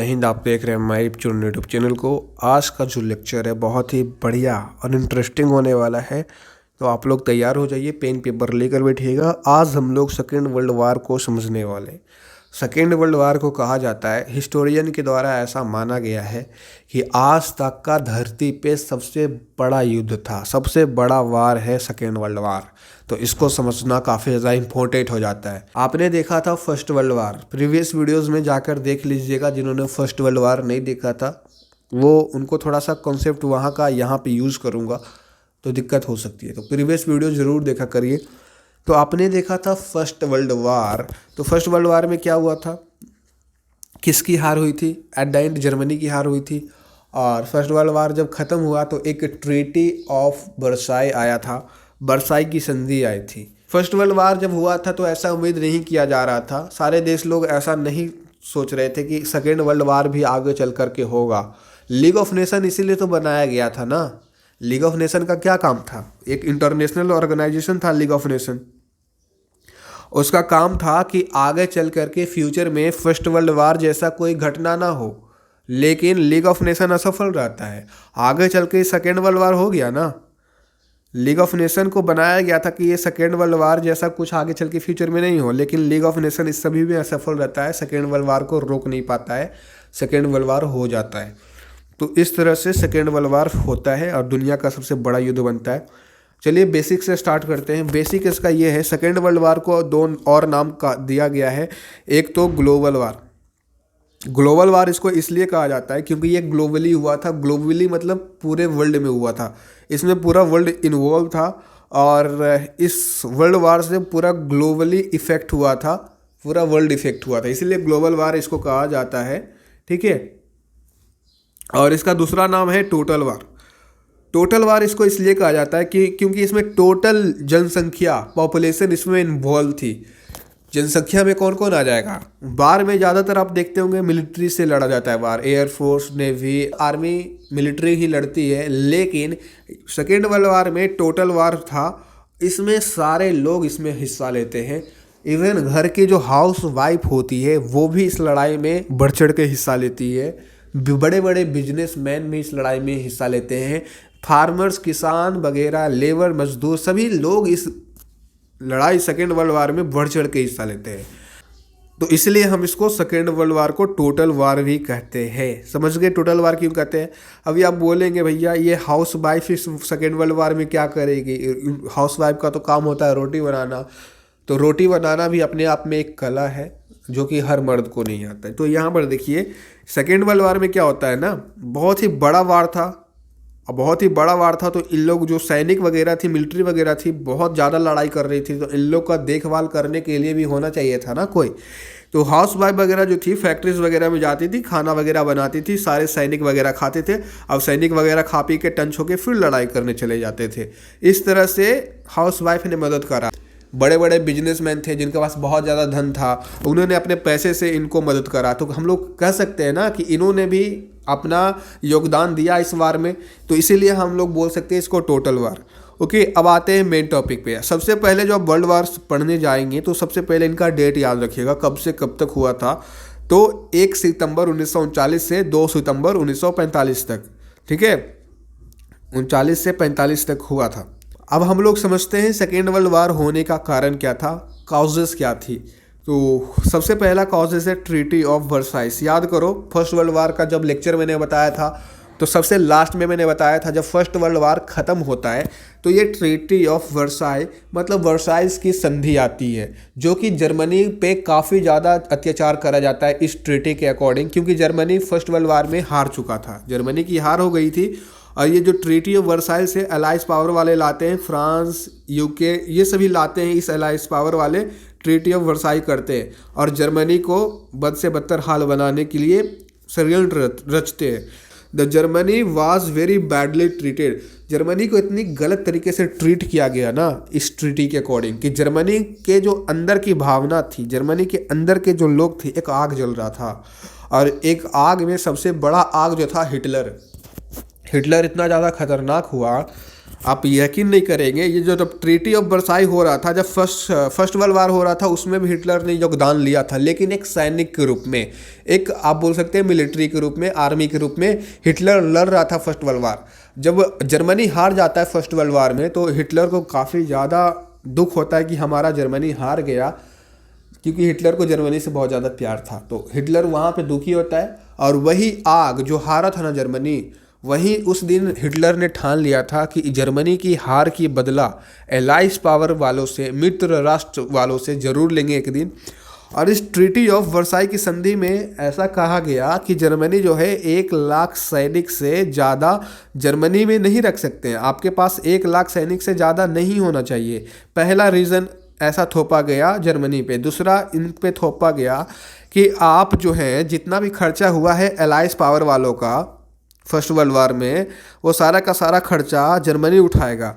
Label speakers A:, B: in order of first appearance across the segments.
A: हिंद। आप देख रहे हैं माई यूट्यूब चैनल को। आज का जो लेक्चर है बहुत ही बढ़िया और इंटरेस्टिंग होने वाला है, तो आप लोग तैयार हो जाइए, पेन पेपर लेकर बैठिएगा। आज हम लोग सेकेंड वर्ल्ड वार को समझने वाले। सेकेंड वर्ल्ड वार को कहा जाता है, हिस्टोरियन के द्वारा ऐसा माना गया है कि आज तक का धरती पे सबसे बड़ा युद्ध था, सबसे बड़ा वार है सेकेंड वर्ल्ड वार। तो इसको समझना काफ़ी ज़्यादा इम्पोर्टेंट हो जाता है। आपने देखा था first world war, previous videos में जाकर देख लीजिएगा। जिन्होंने फर्स्ट वर्ल्ड वार नहीं देखा था वो उनको थोड़ा सा कॉन्सेप्ट वहाँ का यहाँ पे यूज़ करूँगा तो दिक्कत हो सकती है, तो प्रीवियस वीडियो ज़रूर देखा करिए। तो आपने देखा था फर्स्ट वर्ल्ड वार, तो फर्स्ट वर्ल्ड वार में क्या हुआ था, किसकी हार हुई थी? एट द एंड जर्मनी की हार हुई थी। और फर्स्ट वर्ल्ड वार जब ख़त्म हुआ तो एक ट्रीटी ऑफ वर्साई आया था, वर्साई की संधि आई थी। फर्स्ट वर्ल्ड वार जब हुआ था तो ऐसा उम्मीद नहीं किया जा रहा था, सारे देश लोग ऐसा नहीं सोच रहे थे कि सेकेंड वर्ल्ड वार भी आगे चल करके होगा। लीग ऑफ नेशन इसीलिए तो बनाया गया था ना। लीग ऑफ नेशन का क्या काम था? एक इंटरनेशनल ऑर्गेनाइजेशन था लीग ऑफ नेशन। उसका काम था कि आगे चल करके फ्यूचर में फर्स्ट वर्ल्ड वार जैसा कोई घटना ना हो। लेकिन लीग ऑफ नेशन असफल रहता है, आगे चल के सेकेंड वर्ल्ड वार हो गया ना। लीग ऑफ नेशन को बनाया गया था कि ये सेकेंड वर्ल्ड वार जैसा कुछ आगे चल के फ्यूचर में नहीं हो, लेकिन लीग ऑफ नेशन इस सभी में असफल रहता है, सेकेंड वर्ल्ड वार को रोक नहीं पाता है, सेकेंड वर्ल्ड वार हो जाता है। तो इस तरह से सेकेंड वर्ल्ड वार होता है और दुनिया का सबसे बड़ा युद्ध बनता है। चलिए बेसिक से स्टार्ट करते हैं। बेसिक इसका ये है, सेकेंड वर्ल्ड वार को दो और नाम का दिया गया है। एक तो ग्लोबल वार। ग्लोबल वार इसको इसलिए कहा जाता है क्योंकि ये ग्लोबली हुआ था। ग्लोबली मतलब पूरे वर्ल्ड में हुआ था, इसमें पूरा वर्ल्ड इन्वॉल्व था और इस वर्ल्ड वार से पूरा ग्लोबली इफेक्ट हुआ था, पूरा वर्ल्ड इफेक्ट हुआ था, इसीलिए ग्लोबल वार इसको कहा जाता है। ठीक है। और इसका दूसरा नाम है टोटल वार। टोटल वार इसको इसलिए कहा जाता है कि क्योंकि इसमें टोटल जनसंख्या, पॉपुलेशन इसमें इन्वॉल्व थी। जनसंख्या में कौन कौन आ जाएगा? वार में ज़्यादातर आप देखते होंगे मिलिट्री से लड़ा जाता है वार, एयरफोर्स, नेवी, आर्मी, मिलिट्री ही लड़ती है। लेकिन सेकेंड वर्ल्ड वार में टोटल वार था, इसमें सारे लोग इसमें हिस्सा लेते हैं। इवन घर की जो हाउस वाइफ होती है वो भी इस लड़ाई में बढ़ चढ़ के हिस्सा लेती है। बड़े बड़े बिजनेसमैन भी इस लड़ाई में हिस्सा लेते हैं। फार्मर्स, किसान वगैरह, लेबर, मजदूर, सभी लोग इस लड़ाई सेकेंड वर्ल्ड वार में बढ़ चढ़ के हिस्सा लेते हैं। तो इसलिए हम इसको सेकेंड वर्ल्ड वार को टोटल वार भी कहते हैं। समझ गए टोटल वार क्यों कहते हैं? अभी आप बोलेंगे भैया ये हाउस वाइफ इस सेकेंड वर्ल्ड वार में क्या करेगी? हाउस वाइफ का तो काम होता है रोटी बनाना, तो रोटी बनाना भी अपने आप में एक कला है जो कि हर मर्द को नहीं आता है। तो यहाँ पर देखिए सेकेंड वर्ल्ड वार में क्या होता है ना, बहुत ही बड़ा वार था। अब बहुत ही बड़ा वार था तो इन लोग जो सैनिक वगैरह थी, मिलिट्री वगैरह थी, बहुत ज़्यादा लड़ाई कर रही थी, तो इन लोग का देखभाल करने के लिए भी होना चाहिए था ना कोई। तो हाउस वाइफ वगैरह जो थी फैक्ट्रीज वगैरह में जाती थी, खाना वगैरह बनाती थी, सारे सैनिक वगैरह खाते थे। अब सैनिक वगैरह खा पी के टंच होके फिर लड़ाई करने चले जाते थे। इस तरह से हाउस वाइफ ने मदद करा। बड़े बड़े बिजनेसमैन थे जिनके पास बहुत ज़्यादा धन था, उन्होंने अपने पैसे से इनको मदद करा। तो हम लोग कह सकते हैं ना कि इन्होंने भी अपना योगदान दिया इस वार में, तो इसीलिए हम लोग बोल सकते हैं इसको टोटल वार। ओके, अब आते हैं मेन टॉपिक पे। सबसे पहले जो आप वर्ल्ड वार पढ़ने जाएंगे तो सबसे पहले इनका डेट याद रखिएगा, कब से कब तक हुआ था। तो 1 सितंबर 1939 से 2 सितंबर 1945 तक। ठीक है, 39 से 45 तक हुआ था। अब हम लोग समझते हैं सेकेंड वर्ल्ड वार होने का कारण क्या था, कॉजेस क्या थी। तो सबसे पहला कॉजेस है ट्रीटी ऑफ वर्साइस। याद करो फर्स्ट वर्ल्ड वार का जब लेक्चर मैंने बताया था तो सबसे लास्ट में मैंने बताया था जब फर्स्ट वर्ल्ड वार ख़त्म होता है तो ये ट्रीटी ऑफ वर्साई मतलब वर्साइस की संधि आती है, जो कि जर्मनी पे काफ़ी ज़्यादा अत्याचार करा जाता है इस ट्रीटी के अकॉर्डिंग, क्योंकि जर्मनी फर्स्ट वर्ल्ड वार में हार चुका था, जर्मनी की हार हो गई थी। और ये जो ट्रीटी ऑफ वर्साइल से अलाइज पावर वाले लाते हैं, फ्रांस, यूके, ये सभी लाते हैं, इस अलाइज पावर वाले ट्रीटी ऑफ वर्साइल करते हैं और जर्मनी को बद से बदतर हाल बनाने के लिए षड्यंत्र रचते हैं। The Germany was very badly treated. Germany को इतनी गलत तरीके से ट्रीट किया गया ना इस ट्रीटी के अकॉर्डिंग कि जर्मनी के जो अंदर की भावना थी, जर्मनी के अंदर के जो लोग थे, एक आग जल रहा था और एक आग में सबसे बड़ा आग जो था हिटलर इतना ज़्यादा खतरनाक हुआ आप यकीन नहीं करेंगे, ये जो जब ट्रीटी ऑफ वर्साई हो रहा था, जब फर्स्ट वर्ल्ड वार हो रहा था, उसमें भी हिटलर ने योगदान लिया था, लेकिन एक सैनिक के रूप में, एक आप बोल सकते हैं मिलिट्री के रूप में, आर्मी के रूप में हिटलर लड़ रहा था फर्स्ट वर्ल्ड वार। जब जर्मनी हार जाता है फर्स्ट वर्ल्ड वार में, तो हिटलर को काफ़ी ज़्यादा दुख होता है कि हमारा जर्मनी हार गया, क्योंकि हिटलर को जर्मनी से बहुत ज़्यादा प्यार था। तो हिटलर वहाँ पे दुखी होता है, और वही आग जो हारा था ना जर्मनी, वहीं उस दिन हिटलर ने ठान लिया था कि जर्मनी की हार की बदला एलाइज पावर वालों से, मित्र राष्ट्र वालों से ज़रूर लेंगे एक दिन। और इस ट्रीटी ऑफ वर्साई की संधि में ऐसा कहा गया कि जर्मनी जो है 1 लाख सैनिक से ज़्यादा जर्मनी में नहीं रख सकते हैं, आपके पास 1 लाख सैनिक से ज़्यादा नहीं होना चाहिए। पहला रीज़न ऐसा थोपा गया जर्मनी पे। दूसरा इन पे थोपा गया कि आप जो है जितना भी खर्चा हुआ है एलाइज पावर वालों का फर्स्ट वर्ल्ड वार में, वो सारा का सारा खर्चा जर्मनी उठाएगा।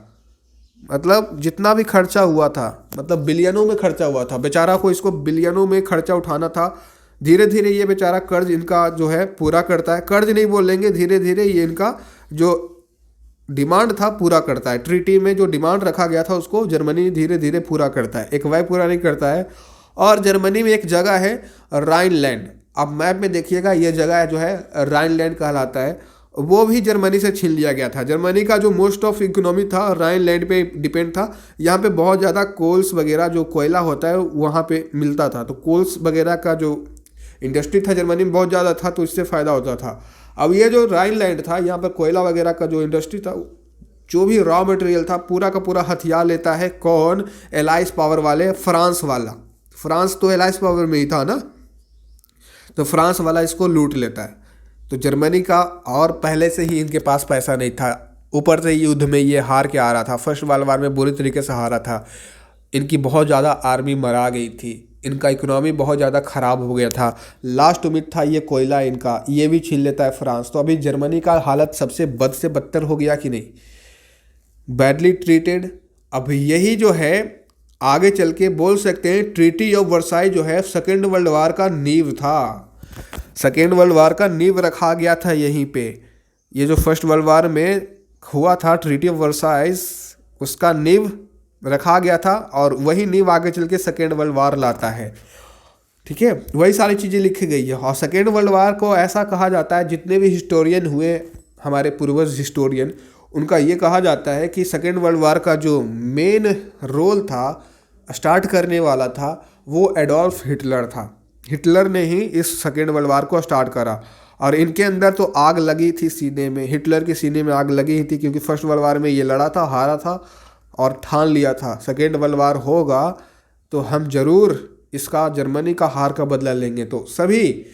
A: मतलब जितना भी खर्चा हुआ था, मतलब बिलियनों में खर्चा हुआ था, बेचारा को इसको बिलियनों में खर्चा उठाना था। धीरे धीरे ये बेचारा कर्ज इनका जो है पूरा करता है, कर्ज नहीं बोलेंगे, धीरे धीरे ये इनका जो डिमांड था पूरा करता है। ट्रीटी में जो डिमांड रखा गया था उसको जर्मनी धीरे धीरे पूरा करता है, एक वह पूरा नहीं करता है। और जर्मनी में एक जगह है राइनलैंड, आप मैप में देखिएगा, ये जगह जो है राइनलैंड कहलाता है, वो भी जर्मनी से छीन लिया गया था। जर्मनी का जो मोस्ट ऑफ इकोनॉमी था राइनलैंड पे डिपेंड था। यहाँ पे बहुत ज़्यादा कोल्स वगैरह जो कोयला होता है वहाँ पे मिलता था, तो कोल्स वगैरह का जो इंडस्ट्री था जर्मनी में बहुत ज़्यादा था, तो इससे फ़ायदा होता था। अब ये जो राइनलैंड था, यहाँ पर कोयला वगैरह का जो इंडस्ट्री था, जो भी रॉ मटेरियल था पूरा का पूरा हथियार लेता है कौन? एलाइज पावर वाले, फ्रांस वाला। फ्रांस तो एलाइज पावर में ही था ना, तो फ्रांस वाला इसको लूट लेता है। तो जर्मनी का और पहले से ही इनके पास पैसा नहीं था, ऊपर से युद्ध में ये हार के आ रहा था, फर्स्ट वर्ल्ड वार में बुरी तरीके से हारा था, इनकी बहुत ज़्यादा आर्मी मरा गई थी, इनका इकोनॉमी बहुत ज़्यादा ख़राब हो गया था। लास्ट उम्मीद था ये कोयला इनका, ये भी छीन लेता है फ्रांस। तो अभी जर्मनी का हालत सबसे बद से बदतर हो गया कि नहीं, बैडली ट्रीटेड। अब यही जो है आगे चल के बोल सकते हैं ट्रीटी ऑफ वर्साई जो है सेकेंड वर्ल्ड वार का नींव था। सेकेंड वर्ल्ड वार का नींव रखा गया था यहीं पे। ये जो फर्स्ट वर्ल्ड वार में हुआ था ट्रीटी ऑफ वर्साइज, उसका नींव रखा गया था, और वही नींव आगे चल के सेकेंड वर्ल्ड वार लाता है। ठीक है, वही सारी चीज़ें लिखी गई है। और सेकेंड वर्ल्ड वार को ऐसा कहा जाता है, जितने भी हिस्टोरियन हुए हमारे पूर्वज हिस्टोरियन, उनका ये कहा जाता है कि सेकेंड वर्ल्ड वार का जो मेन रोल था, स्टार्ट करने वाला था, वो एडोल्फ हिटलर था। हिटलर ने ही इस सेकेंड वर्ल्ड वार को स्टार्ट करा, और इनके अंदर तो आग लगी थी सीने में, हिटलर के सीने में आग लगी ही थी, क्योंकि फर्स्ट वर्ल्ड वार में ये लड़ा था, हारा था, और ठान लिया था सेकेंड वर्ल्ड वार होगा तो हम जरूर इसका, जर्मनी का हार का बदला लेंगे। तो सभी,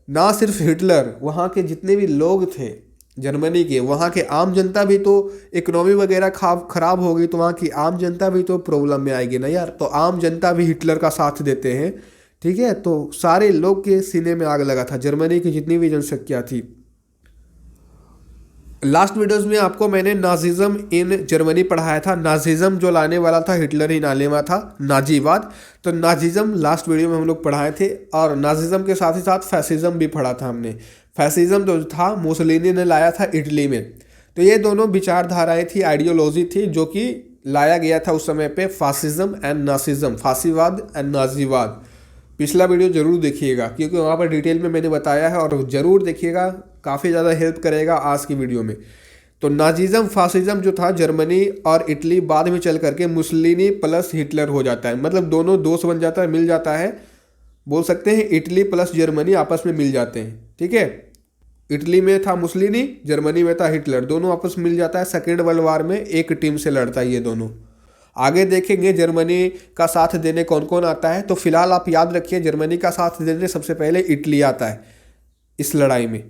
A: ना सिर्फ हिटलर, वहाँ के जितने भी लोग थे जर्मनी के, वहाँ के आम जनता भी, तो इकोनॉमी वगैरह खराब हो गई तो वहाँ की आम जनता भी तो प्रॉब्लम में आएगी ना यार। तो आम जनता भी हिटलर का साथ देते हैं, ठीक है। तो सारे लोग के सीने में आग लगा था, जर्मनी की जितनी भी जनसंख्या थी। लास्ट वीडियोस में आपको मैंने नाजिज्म इन जर्मनी पढ़ाया था। नाजिज्म जो लाने वाला था हिटलर ही लाने वाला था, नाजीवाद। तो नाजिज्म लास्ट वीडियो में हम लोग पढ़ाए थे, और नाजिज्म के साथ ही साथ फैसिज्म भी पढ़ा था हमने। फैसिज्म जो था मुसोलिनी ने लाया था इटली में। तो ये दोनों विचारधाराएं थी, आइडियोलॉजी थी, जो कि लाया गया था उस समय पे, फासिज्म एंड नासिज्म, फासीवाद एंड नाजीवाद। पिछला वीडियो जरूर देखिएगा, क्योंकि वहाँ पर डिटेल में मैंने बताया है, और ज़रूर देखिएगा, काफ़ी ज़्यादा हेल्प करेगा आज की वीडियो में। तो नाजिज्म फासिज्म जो था जर्मनी और इटली, बाद में चल करके मुसोलिनी प्लस हिटलर हो जाता है, मतलब दोनों दोस्त बन जाता है, मिल जाता है, बोल सकते हैं इटली प्लस जर्मनी आपस में मिल जाते हैं। ठीक है, इटली में था मुसोलिनी, जर्मनी में था हिटलर, दोनों आपस में मिल जाता है। सेकेंड वर्ल्ड वार में एक टीम से लड़ता है ये दोनों। आगे देखेंगे जर्मनी का साथ देने कौन कौन आता है। तो फिलहाल आप याद रखिए, जर्मनी का साथ देने सबसे पहले इटली आता है इस लड़ाई में।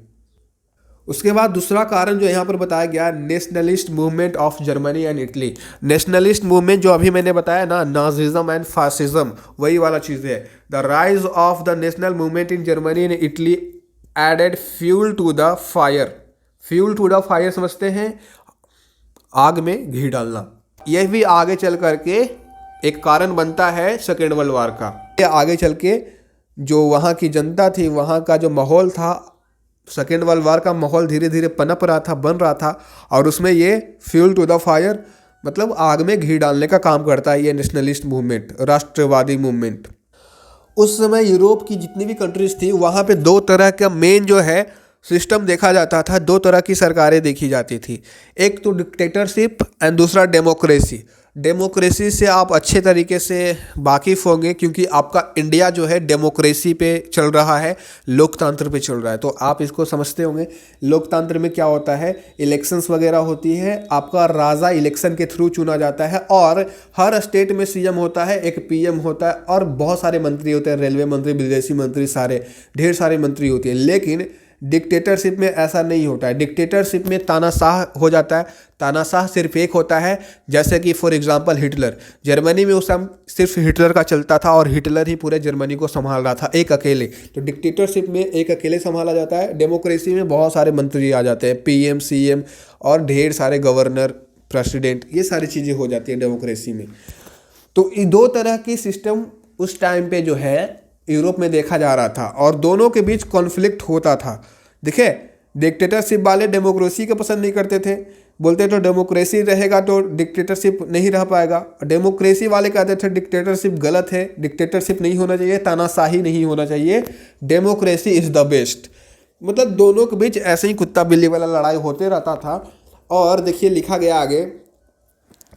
A: उसके बाद दूसरा कारण जो यहाँ पर बताया गया, nationalist movement of Germany and Italy. Nationalist movement जो अभी मैंने बताया ना, नाजिज्म एंड फासिज्म, वही वाला चीज़ है। The rise of the national movement in Germany and Italy added fuel to the fire. Fuel to the fire समझते हैं, आग में घी डालना। यह भी आगे चल करके एक कारण बनता है सेकेंड वर्ल्ड वार का। आगे चल के जो वहाँ की जनता थी, वहाँ का जो माहौल था, सेकेंड वर्ल्ड वार का माहौल धीरे धीरे पनप रहा था, बन रहा था, और उसमें ये फ्यूल टू द फायर, मतलब आग में घी डालने का काम करता है ये नेशनलिस्ट मूवमेंट, राष्ट्रवादी मूवमेंट। उस समय यूरोप की जितनी भी कंट्रीज थी वहाँ पे दो तरह का मेन जो है सिस्टम देखा जाता था, दो तरह की सरकारें देखी जाती थी। एक तो डिक्टेटरशिप एंड दूसरा डेमोक्रेसी। डेमोक्रेसी से आप अच्छे तरीके से वाकिफ़ होंगे क्योंकि आपका इंडिया जो है डेमोक्रेसी पे चल रहा है, लोकतंत्र पे चल रहा है, तो आप इसको समझते होंगे। लोकतंत्र में क्या होता है, इलेक्शंस वगैरह होती है, आपका राजा इलेक्शन के थ्रू चुना जाता है, और हर स्टेट में सीएम होता है, एक पीएम होता है, और बहुत सारे मंत्री होते हैं, रेलवे मंत्री, विदेशी मंत्री, सारे ढेर सारे मंत्री होते हैं। लेकिन डिक्टेटरशिप में ऐसा नहीं होता है। डिक्टेटरशिप में तानाशाह हो जाता है। तानाशाह सिर्फ एक होता है, जैसे कि फॉर एग्जांपल हिटलर। जर्मनी में उस टाइम सिर्फ हिटलर का चलता था और हिटलर ही पूरे जर्मनी को संभाल रहा था, एक अकेले। तो डिक्टेटरशिप में एक अकेले संभाला जाता है। डेमोक्रेसी में बहुत सारे मंत्री आ जाते हैं, पीएम, सीएम और ढेर सारे गवर्नर, प्रेसिडेंट, ये सारी चीज़ें हो जाती हैं डेमोक्रेसी में। तो ये दो तरह की सिस्टम उस टाइम पे जो है यूरोप में देखा जा रहा था, और दोनों के बीच कॉन्फ्लिक्ट होता था। देखिए, डिक्टेटरशिप वाले डेमोक्रेसी को पसंद नहीं करते थे, बोलते तो डेमोक्रेसी रहेगा तो डिक्टेटरशिप नहीं रह पाएगा। डेमोक्रेसी वाले कहते थे डिक्टेटरशिप गलत है, डिक्टेटरशिप नहीं होना चाहिए, तानाशाही नहीं होना चाहिए, डेमोक्रेसी इज़ द बेस्ट। मतलब दोनों के बीच ऐसे ही कुत्ता बिल्ली वाला लड़ाई होते रहता था। और देखिए लिखा गया आगे,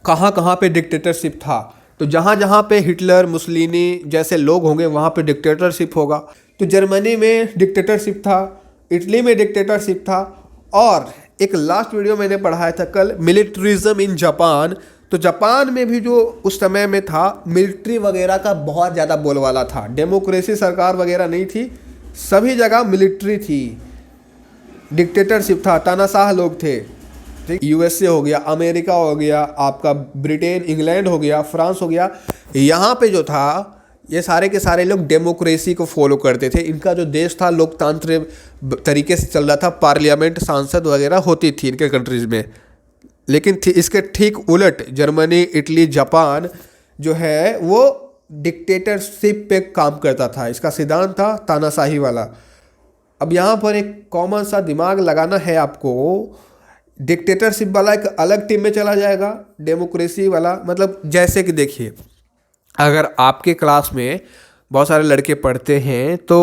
A: कहाँ कहाँ पे डिक्टेटरशिप था। तो जहाँ जहाँ पे हिटलर, मुसलिनी जैसे लोग होंगे वहाँ पे डिक्टेटरशिप होगा। तो जर्मनी में डिक्टेटरशिप था, इटली में डिक्टेटरशिप था, और एक लास्ट वीडियो मैंने पढ़ाया था कल, मिलिट्रिज्म इन जापान। तो जापान में भी जो उस समय में था, मिलिट्री वगैरह का बहुत ज़्यादा बोलबाला था। डेमोक्रेसी सरकार वगैरह नहीं थी, सभी जगह मिलिट्री थी, डिक्टेटरशिप था, तानाशाह लोग थे। ठीक, यूएसए हो गया, अमेरिका हो गया, आपका ब्रिटेन, इंग्लैंड हो गया, फ्रांस हो गया, यहाँ पे जो था ये सारे के सारे लोग डेमोक्रेसी को फॉलो करते थे। इनका जो देश था लोकतांत्रिक तरीके से चल रहा था, पार्लियामेंट, सांसद वगैरह होती थी इनके कंट्रीज़ में। लेकिन इसके ठीक उलट जर्मनी, इटली, जापान जो है वो डिक्टेटरशिप पे काम करता था। इसका सिद्धांत था तानाशाही वाला। अब यहाँ पर एक कॉमन सा दिमाग लगाना है आपको। डिक्टेटरशिप वाला एक अलग टीम में चला जाएगा, डेमोक्रेसी वाला मतलब जैसे कि देखिए, अगर आपके क्लास में बहुत सारे लड़के पढ़ते हैं तो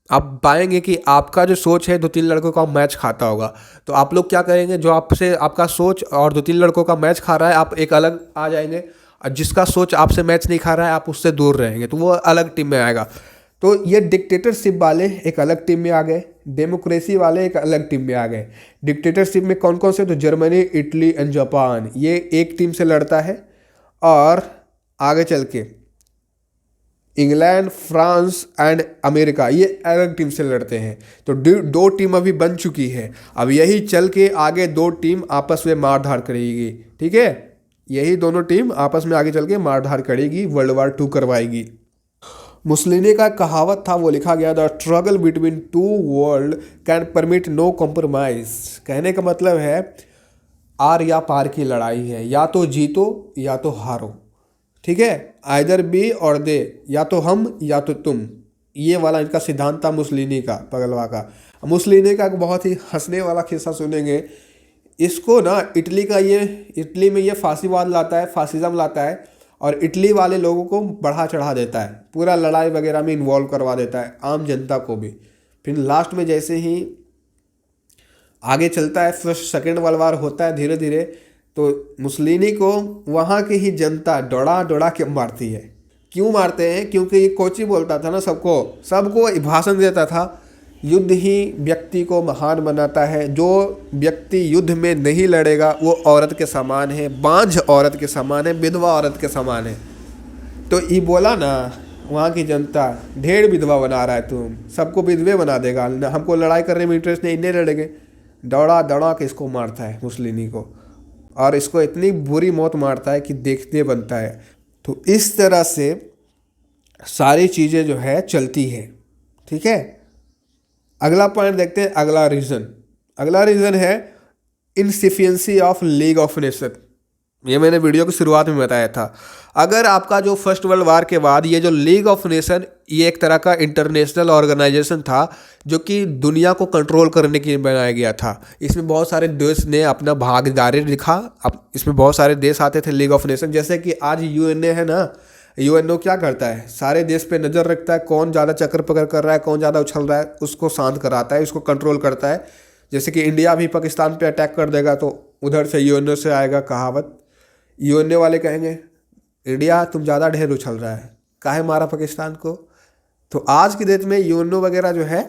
A: आप पाएंगे कि आपका जो सोच है दो तीन लड़कों का मैच खाता होगा। तो आप लोग क्या करेंगे, जो आपसे आपका सोच और दो तीन लड़कों का मैच खा रहा है, आप एक अलग आ जाएंगे, और जिसका सोच आपसे मैच नहीं खा रहा है आप उससे दूर रहेंगे, तो वो अलग टीम में आएगा। तो ये डिक्टेटरशिप वाले एक अलग टीम में आ गए, डेमोक्रेसी वाले एक अलग टीम में आ गए। डिक्टेटरशिप में कौन कौन से, तो जर्मनी, इटली एंड जापान, ये एक टीम से लड़ता है, और आगे चल के इंग्लैंड, फ्रांस एंड अमेरिका ये अलग टीम से लड़ते हैं। तो दो टीम अभी बन चुकी है। अब यही चल के आगे दो टीम आपस में मारधाड़ करेगी, ठीक है, यही दोनों टीम आपस में आगे चल के मारधाड़ करेगी, वर्ल्ड वार 2 करवाएगी। मुसलिनी का कहावत था, वो लिखा गया, the struggle between two world can permit no compromise. कहने का मतलब है आर या पार की लड़ाई है, या तो जीतो या तो हारो, ठीक है, आइदर बी और दे, या तो हम या तो तुम। ये वाला इनका सिद्धांत था मुसलिनी का, पगलवा का। मुसलिनी का बहुत ही हंसने वाला किस्सा सुनेंगे इसको ना। इटली में ये फांसीवाद लाता है, फासिज्म लाता है, और इटली वाले लोगों को बढ़ा चढ़ा देता है, पूरा लड़ाई वगैरह में इन्वॉल्व करवा देता है, आम जनता को भी। फिर लास्ट में जैसे ही आगे चलता है, फर्स्ट सेकेंड वर्ल्ड वार होता है धीरे धीरे, तो मुसलिनी को वहाँ की ही जनता दौड़ा दौड़ा के मारती है। क्यों मारते हैं, क्योंकि ये कोची बोलता था ना, सबको भाषण देता था, युद्ध ही व्यक्ति को महान बनाता है, जो व्यक्ति युद्ध में नहीं लड़ेगा वो औरत के समान है, बांझ औरत के समान है, विधवा औरत के समान है। तो ये बोला ना, वहाँ की जनता, ढेर विधवा बना रहा है तुम, सबको विधवे बना देगा, हमको लड़ाई करने में इंटरेस्ट नहीं, इन्हें लड़ेंगे। दौड़ा दौड़ा के इसको मारता है मुसलिनी को, और इसको इतनी बुरी मौत मारता है कि देखते बनता है। तो इस तरह से सारी चीज़ें जो है चलती है, ठीक है। अगला पॉइंट देखते हैं, अगला रीज़न है इनसिफिशिएंसी ऑफ लीग ऑफ नेशन। ये मैंने वीडियो की शुरुआत में बताया था। अगर आपका जो फर्स्ट वर्ल्ड वार के बाद ये जो लीग ऑफ नेशन, ये एक तरह का इंटरनेशनल ऑर्गेनाइजेशन था जो कि दुनिया को कंट्रोल करने के लिए बनाया गया था। इसमें बहुत सारे देश ने अपना भागीदारी दिखा। अब इसमें बहुत सारे देश आते थे लीग ऑफ नेशन, जैसे कि आज यूएनए है ना। यूएनओ क्या करता है, सारे देश पे नज़र रखता है, कौन ज़्यादा चक्कर पकड़ कर रहा है, कौन ज़्यादा उछल रहा है, उसको शांत कराता है, उसको कंट्रोल करता है। जैसे कि इंडिया भी पाकिस्तान पे अटैक कर देगा तो उधर से यूएनओ से आएगा कहावत। यूएनए वाले कहेंगे इंडिया तुम ज़्यादा ढेर उछल रहा है, काहे मारा पाकिस्तान को। तो आज की डेट में यूएनओ वगैरह जो है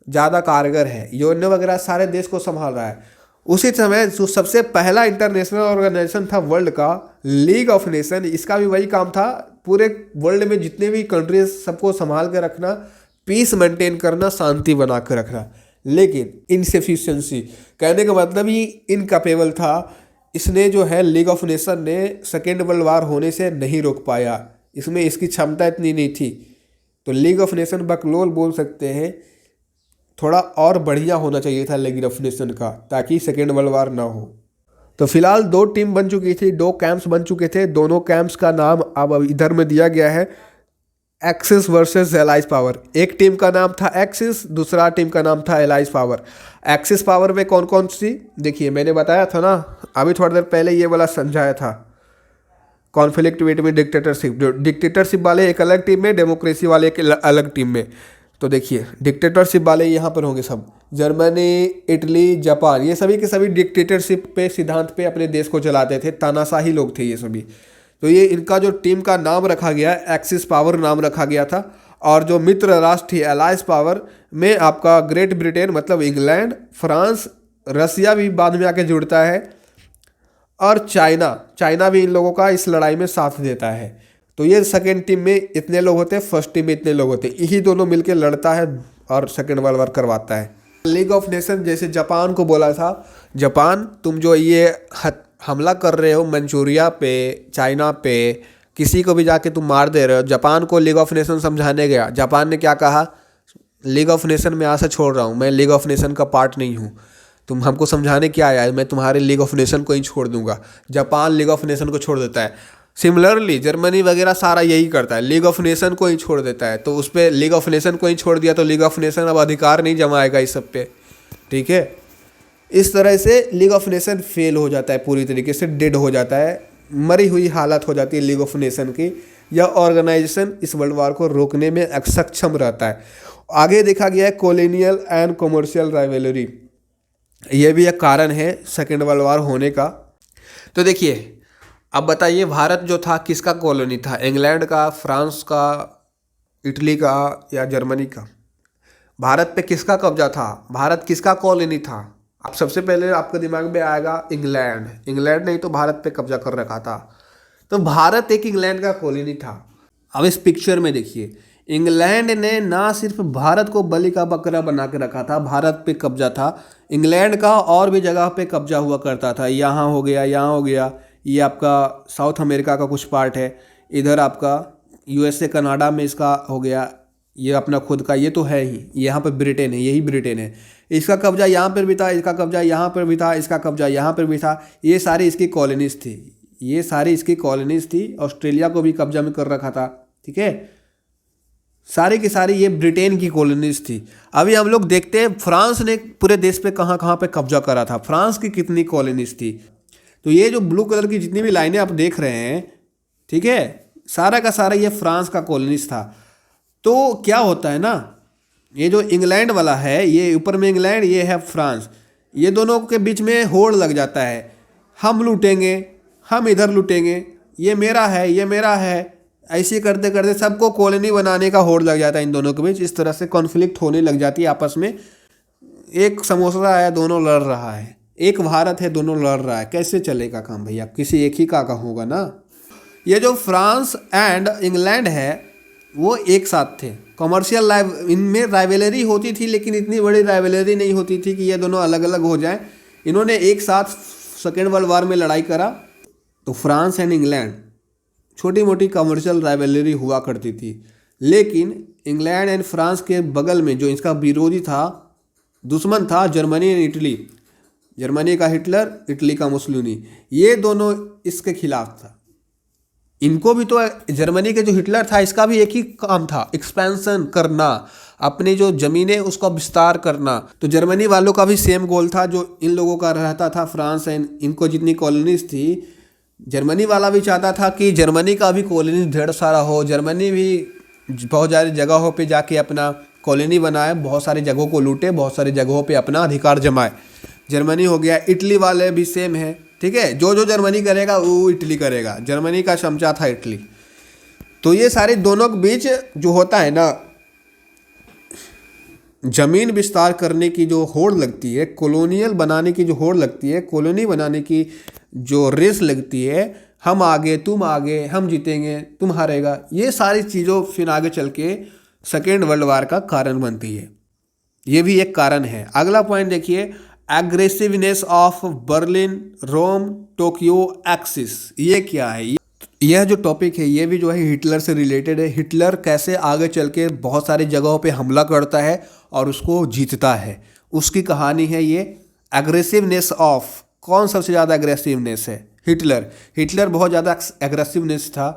A: ज़्यादा कारगर है, यूएनओ वगैरह सारे देश को संभाल रहा है। उसी समय जो सबसे पहला इंटरनेशनल ऑर्गेनाइजेशन था वर्ल्ड का, लीग ऑफ नेशन, इसका भी वही काम था, पूरे वर्ल्ड में जितने भी कंट्रीज सबको संभाल के रखना, पीस मेंटेन करना, शांति बना कर रखना। लेकिन इनसफिशिएंसी, कहने का मतलब ही इनकैपेबल था। इसने जो है लीग ऑफ नेशन ने सेकेंड वर्ल्ड वार होने से नहीं रोक पाया, इसमें इसकी क्षमता इतनी नहीं थी। तो लीग ऑफ नेशन बकलोल बोल सकते हैं, थोड़ा और बढ़िया होना चाहिए था लीग ऑफ नेशन का, ताकि सेकेंड वर्ल्ड वार ना हो। तो फिलहाल 2 टीम बन चुकी थी, 2 कैंप्स बन चुके थे। दोनों कैंप्स का नाम अब इधर में दिया गया है, एक्सिस वर्सेस एलाइज पावर। एक टीम का नाम था एक्सिस, दूसरा टीम का नाम था एलाइज पावर। एक्सिस पावर में कौन कौन सी, देखिए मैंने बताया था ना अभी थोड़ी देर पहले, ये वाला समझाया था, कॉन्फ्लिक्ट बिटवीन डिक्टेटरशिप। जो डिक्टेटरशिप वाले एक अलग टीम में, डेमोक्रेसी वाले एक अलग टीम में। तो देखिए डिक्टेटरशिप वाले यहाँ पर होंगे सब, जर्मनी, इटली, जापान, ये सभी के सभी डिक्टेटरशिप पे सिद्धांत पे अपने देश को चलाते थे, तानाशाही लोग थे ये सभी। तो ये इनका जो टीम का नाम रखा गया, एक्सिस पावर नाम रखा गया था। और जो मित्र राष्ट्र थी एलाइज पावर में आपका ग्रेट ब्रिटेन मतलब इंग्लैंड, फ्रांस, रसिया भी बाद में आके जुड़ता है, और चाइना भी इन लोगों का इस लड़ाई में साथ देता है। तो ये सेकेंड टीम में इतने लोग होते हैं, फर्स्ट टीम में इतने लोग होते हैं, यही दोनों मिलकर लड़ता है और सेकेंड वर्ल्ड वार करवाता है। लीग ऑफ नेशन जैसे जापान को बोला था, जापान तुम जो ये हमला कर रहे हो मंचूरिया पे, चाइना पे, किसी को भी जाके तुम मार दे रहे हो, जापान को लीग ऑफ नेशन समझाने गया। जापान ने क्या कहा, लीग ऑफ नेशन में यहाँ से छोड़ रहा हूँ, मैं लीग ऑफ नेशन का पार्ट नहीं हूँ, तुम हमको समझाने क्या आया है, मैं तुम्हारे लीग ऑफ नेशन को ही छोड़ दूंगा। जापान लीग ऑफ नेशन को छोड़ देता है। सिमिलरली जर्मनी वगैरह सारा यही करता है, लीग ऑफ नेशन को ही छोड़ देता है। तो उस पर लीग ऑफ नेशन को ही छोड़ दिया तो लीग ऑफ नेशन अब अधिकार नहीं जमाएगा इस सब पे, ठीक है। इस तरह से लीग ऑफ नेशन फेल हो जाता है, पूरी तरीके से डेड हो जाता है, मरी हुई हालत हो जाती है लीग ऑफ नेशन की। यह ऑर्गेनाइजेशन इस वर्ल्ड वार को रोकने में सक्षम रहता है। आगे देखा गया है कॉलोनियल एंड कॉमर्शियल राइवलरी, यह भी एक कारण है सेकेंड वर्ल्ड वार होने का। तो देखिए अब बताइए, भारत जो था किसका कॉलोनी था, इंग्लैंड का, फ्रांस का, इटली का या जर्मनी का? भारत पे किसका कब्जा था, भारत किसका कॉलोनी था? अब सबसे पहले आपके दिमाग में आएगा इंग्लैंड। इंग्लैंड ने तो भारत पे कब्जा कर रखा था, तो भारत एक इंग्लैंड का कॉलोनी था। अब इस पिक्चर में देखिए, इंग्लैंड ने ना सिर्फ भारत को बलि का बकरा बना के रखा था, भारत पे कब्जा था, इंग्लैंड का और भी जगह पे कब्जा हुआ करता था। यहाँ हो गया, यहाँ हो गया, ये आपका साउथ अमेरिका का कुछ पार्ट है, इधर आपका यूएसए कनाडा में इसका हो गया, ये अपना खुद का, ये तो है ही, यहाँ पर ब्रिटेन है, यही ब्रिटेन है, इसका कब्जा यहाँ पर भी था, इसका कब्जा यहाँ पर भी था, इसका कब्जा यहाँ पर भी था। ये सारी इसकी कॉलोनीज थी, ये सारी इसकी कॉलोनीज थी। ऑस्ट्रेलिया को भी कब्जा में कर रखा था, ठीक है। सारी की सारी ये ब्रिटेन की कॉलोनीज थी। अभी हम लोग देखते हैं फ्रांस ने पूरे देश पे कहाँ कहाँ पे कब्जा करा था, फ्रांस की कितनी कॉलोनीज थी। तो ये जो ब्लू कलर की जितनी भी लाइनें आप देख रहे हैं, ठीक है, सारा का सारा ये फ्रांस का कॉलोनीज था। तो क्या होता है ना, ये जो इंग्लैंड वाला है, ये ऊपर में इंग्लैंड, ये है फ्रांस, ये दोनों के बीच में होड़ लग जाता है, हम लूटेंगे, हम इधर लूटेंगे, ये मेरा है, ये मेरा है, ऐसे करते करते सबको कॉलोनी बनाने का होड़ लग जाता है इन दोनों के बीच। इस तरह से कॉन्फ्लिक्ट होने लग जाती है आपस में। एक समोसा है, दोनों लड़ रहा है, एक भारत है, दोनों लड़ रहा है, कैसे चलेगा काम भैया, किसी एक ही का होगा ना। ये जो फ्रांस एंड इंग्लैंड है वो एक साथ थे, कॉमर्शियल इनमें राइवलरी होती थी, लेकिन इतनी बड़ी राइवलरी नहीं होती थी कि ये दोनों अलग अलग हो जाएं। इन्होंने एक साथ सेकेंड वर्ल्ड वार में लड़ाई करा। तो फ्रांस एंड इंग्लैंड छोटी मोटी कमर्शियल राइवलरी हुआ करती थी, लेकिन इंग्लैंड एंड फ्रांस के बगल में जो इसका विरोधी था, दुश्मन था, जर्मनी एंड इटली, जर्मनी का हिटलर, इटली का मुसोलिनी, ये दोनों इसके खिलाफ था। इनको भी तो, जर्मनी के जो हिटलर था इसका भी एक ही काम था, एक्सपेंशन करना, अपनी जो ज़मीनें उसका विस्तार करना। तो जर्मनी वालों का भी सेम गोल था जो इन लोगों का रहता था। फ्रांस एंड इनको जितनी कॉलोनीज थी, जर्मनी वाला भी चाहता था कि जर्मनी का भी कॉलोनी ढेर सारा हो, जर्मनी भी बहुत सारी जगहों पे जाके अपना कॉलोनी बनाए, बहुत सारी जगहों को लूटे, बहुत सारी जगहों पे अपना अधिकार जमाए। जर्मनी हो गया। इटली वाले भी सेम है, ठीक है, जो जो जर्मनी करेगा वो इटली करेगा, जर्मनी का चमचा था इटली। तो ये सारे दोनों के बीच जो होता है ना, जमीन विस्तार करने की जो होड़ लगती है, कॉलोनियल बनाने की जो होड़ लगती है, कॉलोनी बनाने की जो रेस लगती है, हम आगे तुम आगे, हम जीतेंगे तुम हारेगा, ये सारी चीज़ों फिर आगे चल के सेकेंड वर्ल्ड वार का कारण बनती है। ये भी एक कारण है। अगला पॉइंट देखिए, aggressiveness of Berlin Rome Tokyo axis. ये क्या है? यह जो टॉपिक है ये भी जो है हिटलर से रिलेटेड है। हिटलर कैसे आगे चल के बहुत सारी जगहों पे हमला करता है और उसको जीतता है, उसकी कहानी है ये। एग्रेसिवनेस ऑफ, कौन सबसे ज़्यादा एग्रेसिवनेस है? हिटलर। हिटलर बहुत ज़्यादा एग्रेसिवनेस था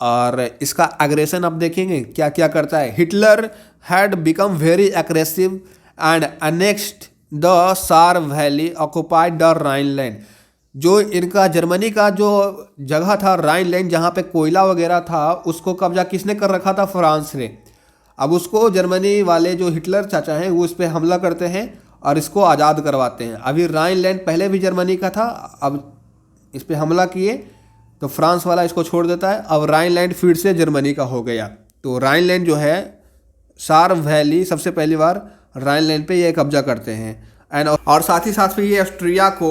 A: और इसका एग्रेशन आप देखेंगे क्या क्या करता है। Hitler had become very aggressive and annexed the सार वैली, ऑक्युपाइड द राइनलैंड। जो इनका जर्मनी का जो जगह था राइनलैंड, जहाँ पे कोयला वगैरह था, उसको कब्जा किसने कर रखा था? फ्रांस ने। अब उसको जर्मनी वाले जो हिटलर चाचा हैं वो इस पर हमला करते हैं और इसको आज़ाद करवाते हैं। अभी राइनलैंड पहले भी जर्मनी का था, अब इस पर हमला किए तो फ्रांस वाला इसको छोड़ देता है। अब राइनलैंड फिर से जर्मनी का हो गया। तो राइनलैंड जो है, सार वैली, सबसे पहली बार राइनलैंड पे ये कब्जा करते हैं। एंड और साथ ही साथ फिर ये ऑस्ट्रिया को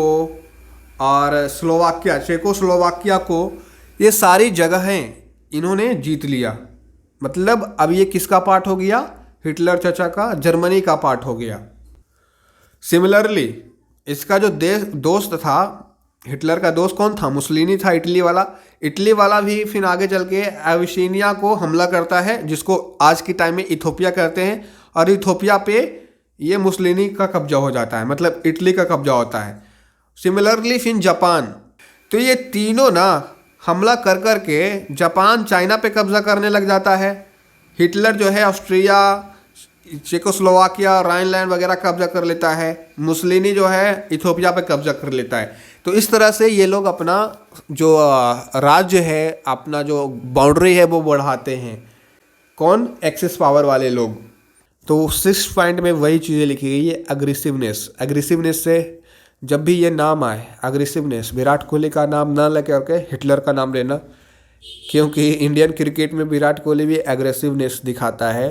A: और स्लोवाकिया, चेकोस्लोवाकिया को, ये सारी जगहें इन्होंने जीत लिया। मतलब अब ये किसका पार्ट हो गया? हिटलर चाचा का, जर्मनी का पार्ट हो गया। सिमिलरली इसका जो दोस्त था, हिटलर का दोस्त कौन था? मुसोलिनी था, इटली वाला। इटली वाला भी फिर आगे चल के एबिसिनिया को हमला करता है, जिसको आज के टाइम में इथोपिया कहते हैं, और इथोपिया पे ये मुसोलिनी का कब्जा हो जाता है, मतलब इटली का कब्जा होता है। सिमिलरली फिर जापान। तो ये तीनों ना हमला कर कर के जापान चाइना पे कब्जा करने लग जाता है। हिटलर जो है ऑस्ट्रिया, चेकोस्लोवाकिया, राइनलैंड वगैरह कब्जा कर लेता है। मुसोलिनी जो है इथोपिया पे कब्जा कर लेता है। तो इस तरह से ये लोग अपना जो राज्य है, अपना जो बाउंड्री है वो बढ़ाते हैं। कौन? एक्सेस पावर वाले लोग। तो 6 पॉइंट में वही चीज़ें लिखी गई है। एग्रेसिवनेस, एग्रेसिवनेस से जब भी ये नाम आए, एग्रेसिवनेस, विराट कोहली का नाम ना लेकर के हिटलर का नाम लेना, क्योंकि इंडियन क्रिकेट में विराट कोहली भी एग्रेसिवनेस दिखाता है,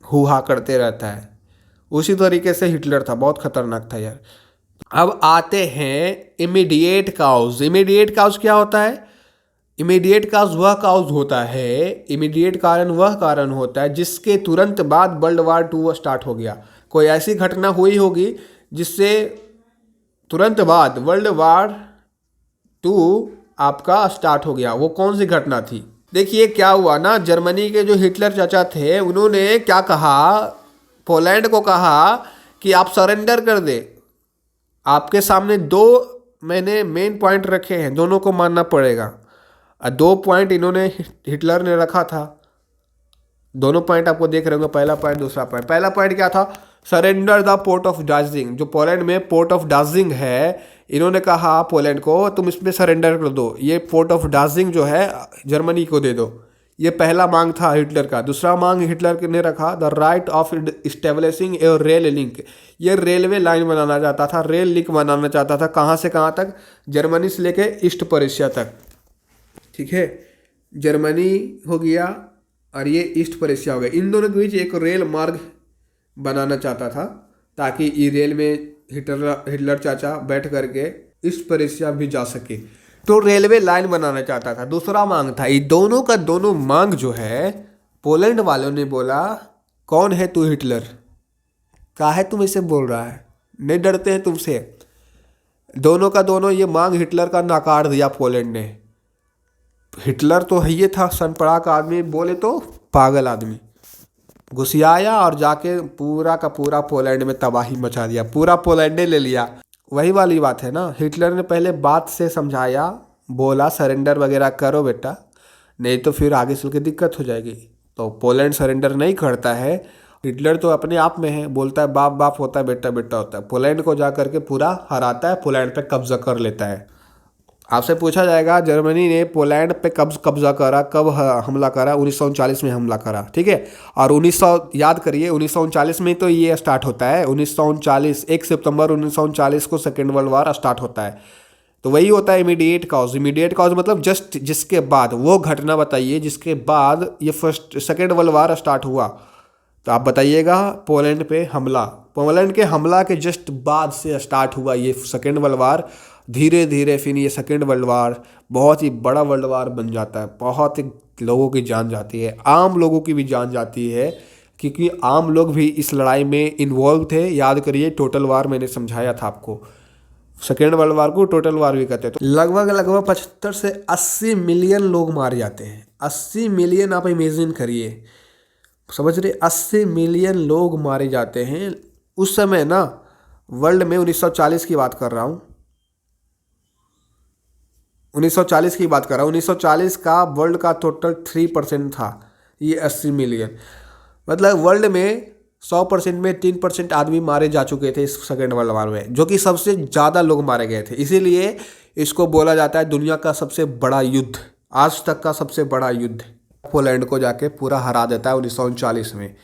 A: हुआ करते रहता है। उसी तरीके से हिटलर था, बहुत खतरनाक था यार। अब आते हैं इमीडिएट काउज। इमीडिएट काउज क्या होता है? इमीडिएट काउज वह काउज होता है, इमीडिएट कारण वह कारण होता है जिसके तुरंत बाद वर्ल्ड वार 2 स्टार्ट हो गया। कोई ऐसी घटना हुई होगी जिससे तुरंत बाद वर्ल्ड वार 2 आपका स्टार्ट हो गया। वो कौन सी घटना थी? देखिए क्या हुआ ना, जर्मनी के जो हिटलर चाचा थे उन्होंने क्या कहा, पोलैंड को कहा कि आप सरेंडर कर दे। आपके सामने 2 मैंने मेन पॉइंट रखे हैं, दोनों को मानना पड़ेगा। 2 पॉइंट इन्होंने, हिटलर ने रखा था। दोनों पॉइंट आपको देख रहे होंगे, पहला पॉइंट, दूसरा पॉइंट। पहला पॉइंट क्या था? Surrender the port of Darjeeling. जो पोलैंड में पोर्ट ऑफ डार्जिलिंग है, इन्होंने कहा पोलैंड को तुम इसमें सरेंडर कर दो, ये पोर्ट ऑफ डार्जिलिंग जो है जर्मनी को दे दो। ये पहला मांग था हिटलर का। दूसरा मांग हिटलर ने रखा, the right of establishing A rail link. ये रेलवे लाइन बनाना चाहता था, रेल लिंक बनाना चाहता था। कहाँ से कहाँ तक? जर्मनी से लेके ईस्ट पर्शिया तक, ठीक है। जर्मनी हो गया और ये ईस्ट पर्शिया हो गया। इन दोनों के बीच एक रेल मार्ग बनाना चाहता था, ताकि ये रेल में हिटलर चाचा बैठ करके ईस्ट पर्शिया भी जा सके। तो रेलवे लाइन बनाना चाहता था। दूसरा मांग था, ये दोनों का दोनों मांग जो है, पोलैंड वालों ने बोला कौन है तू हिटलर, काहे तुम इसे बोल रहा है, नहीं डरते हैं तुमसे। दोनों का दोनों ये मांग हिटलर का नकार दिया पोलैंड ने। हिटलर तो है ये था सनपड़ा का आदमी, बोले तो पागल आदमी, घुसियाया और जाके पूरा का पूरा पोलैंड में तबाही मचा दिया। पूरा पोलैंड ले लिया। वही वाली बात है ना, हिटलर ने पहले बात से समझाया, बोला सरेंडर वगैरह करो बेटा, नहीं तो फिर आगे चल के दिक्कत हो जाएगी। तो पोलैंड सरेंडर नहीं करता है। हिटलर तो अपने आप में है, बोलता है बाप बाप होता है, बेटा बेटा होता है। पोलैंड को जा करके पूरा हराता है, पोलैंड पे कब्जा कर लेता है। आपसे पूछा जाएगा जर्मनी ने पोलैंड पे कब कब्जा करा, कब हमला करा? 1939 में हमला करा, ठीक है। और 1900 याद करिए, 1939 में तो ये स्टार्ट होता है। 1939 1 सितंबर 1939 को सेकेंड वर्ल्ड वार स्टार्ट होता है। तो वही होता है इमीडिएट कॉज। इमीडिएट कॉज मतलब जस्ट जिसके बाद, वो घटना बताइए जिसके बाद ये सेकेंड वर्ल्ड वार स्टार्ट हुआ। तो आप बताइएगा पोलैंड पे हमला। पोलैंड के हमला के जस्ट बाद से स्टार्ट हुआ ये सेकेंड वर्ल्ड वार। धीरे धीरे फिर ये सेकेंड वर्ल्ड वार बहुत ही बड़ा वर्ल्ड वार बन जाता है। बहुत ही लोगों की जान जाती है, आम लोगों की भी जान जाती है, क्योंकि आम लोग भी इस लड़ाई में इन्वॉल्व थे। याद करिए टोटल वार मैंने समझाया था आपको, सेकेंड वर्ल्ड वार को टोटल वार भी कहते हैं। तो लगभग 75 से 80 मिलियन लोग मारे जाते हैं। 80 मिलियन आप इमेजिन करिए, समझ रहे? 80 मिलियन लोग मारे जाते हैं उस समय ना, वर्ल्ड में। 1940 की बात कर रहा हूँ, 1940 की बात कर रहा हूँ। 1940 का वर्ल्ड का टोटल 3% था ये 80 मिलियन। मतलब वर्ल्ड में 100% में 3% आदमी मारे जा चुके थे इस सेकेंड वर्ल्ड वार में, जो कि सबसे ज़्यादा लोग मारे गए थे। इसीलिए इसको बोला जाता है दुनिया का सबसे बड़ा युद्ध, आज तक का सबसे बड़ा युद्ध। पोलैंड को जाके पूरा हरा देता है 1939 में।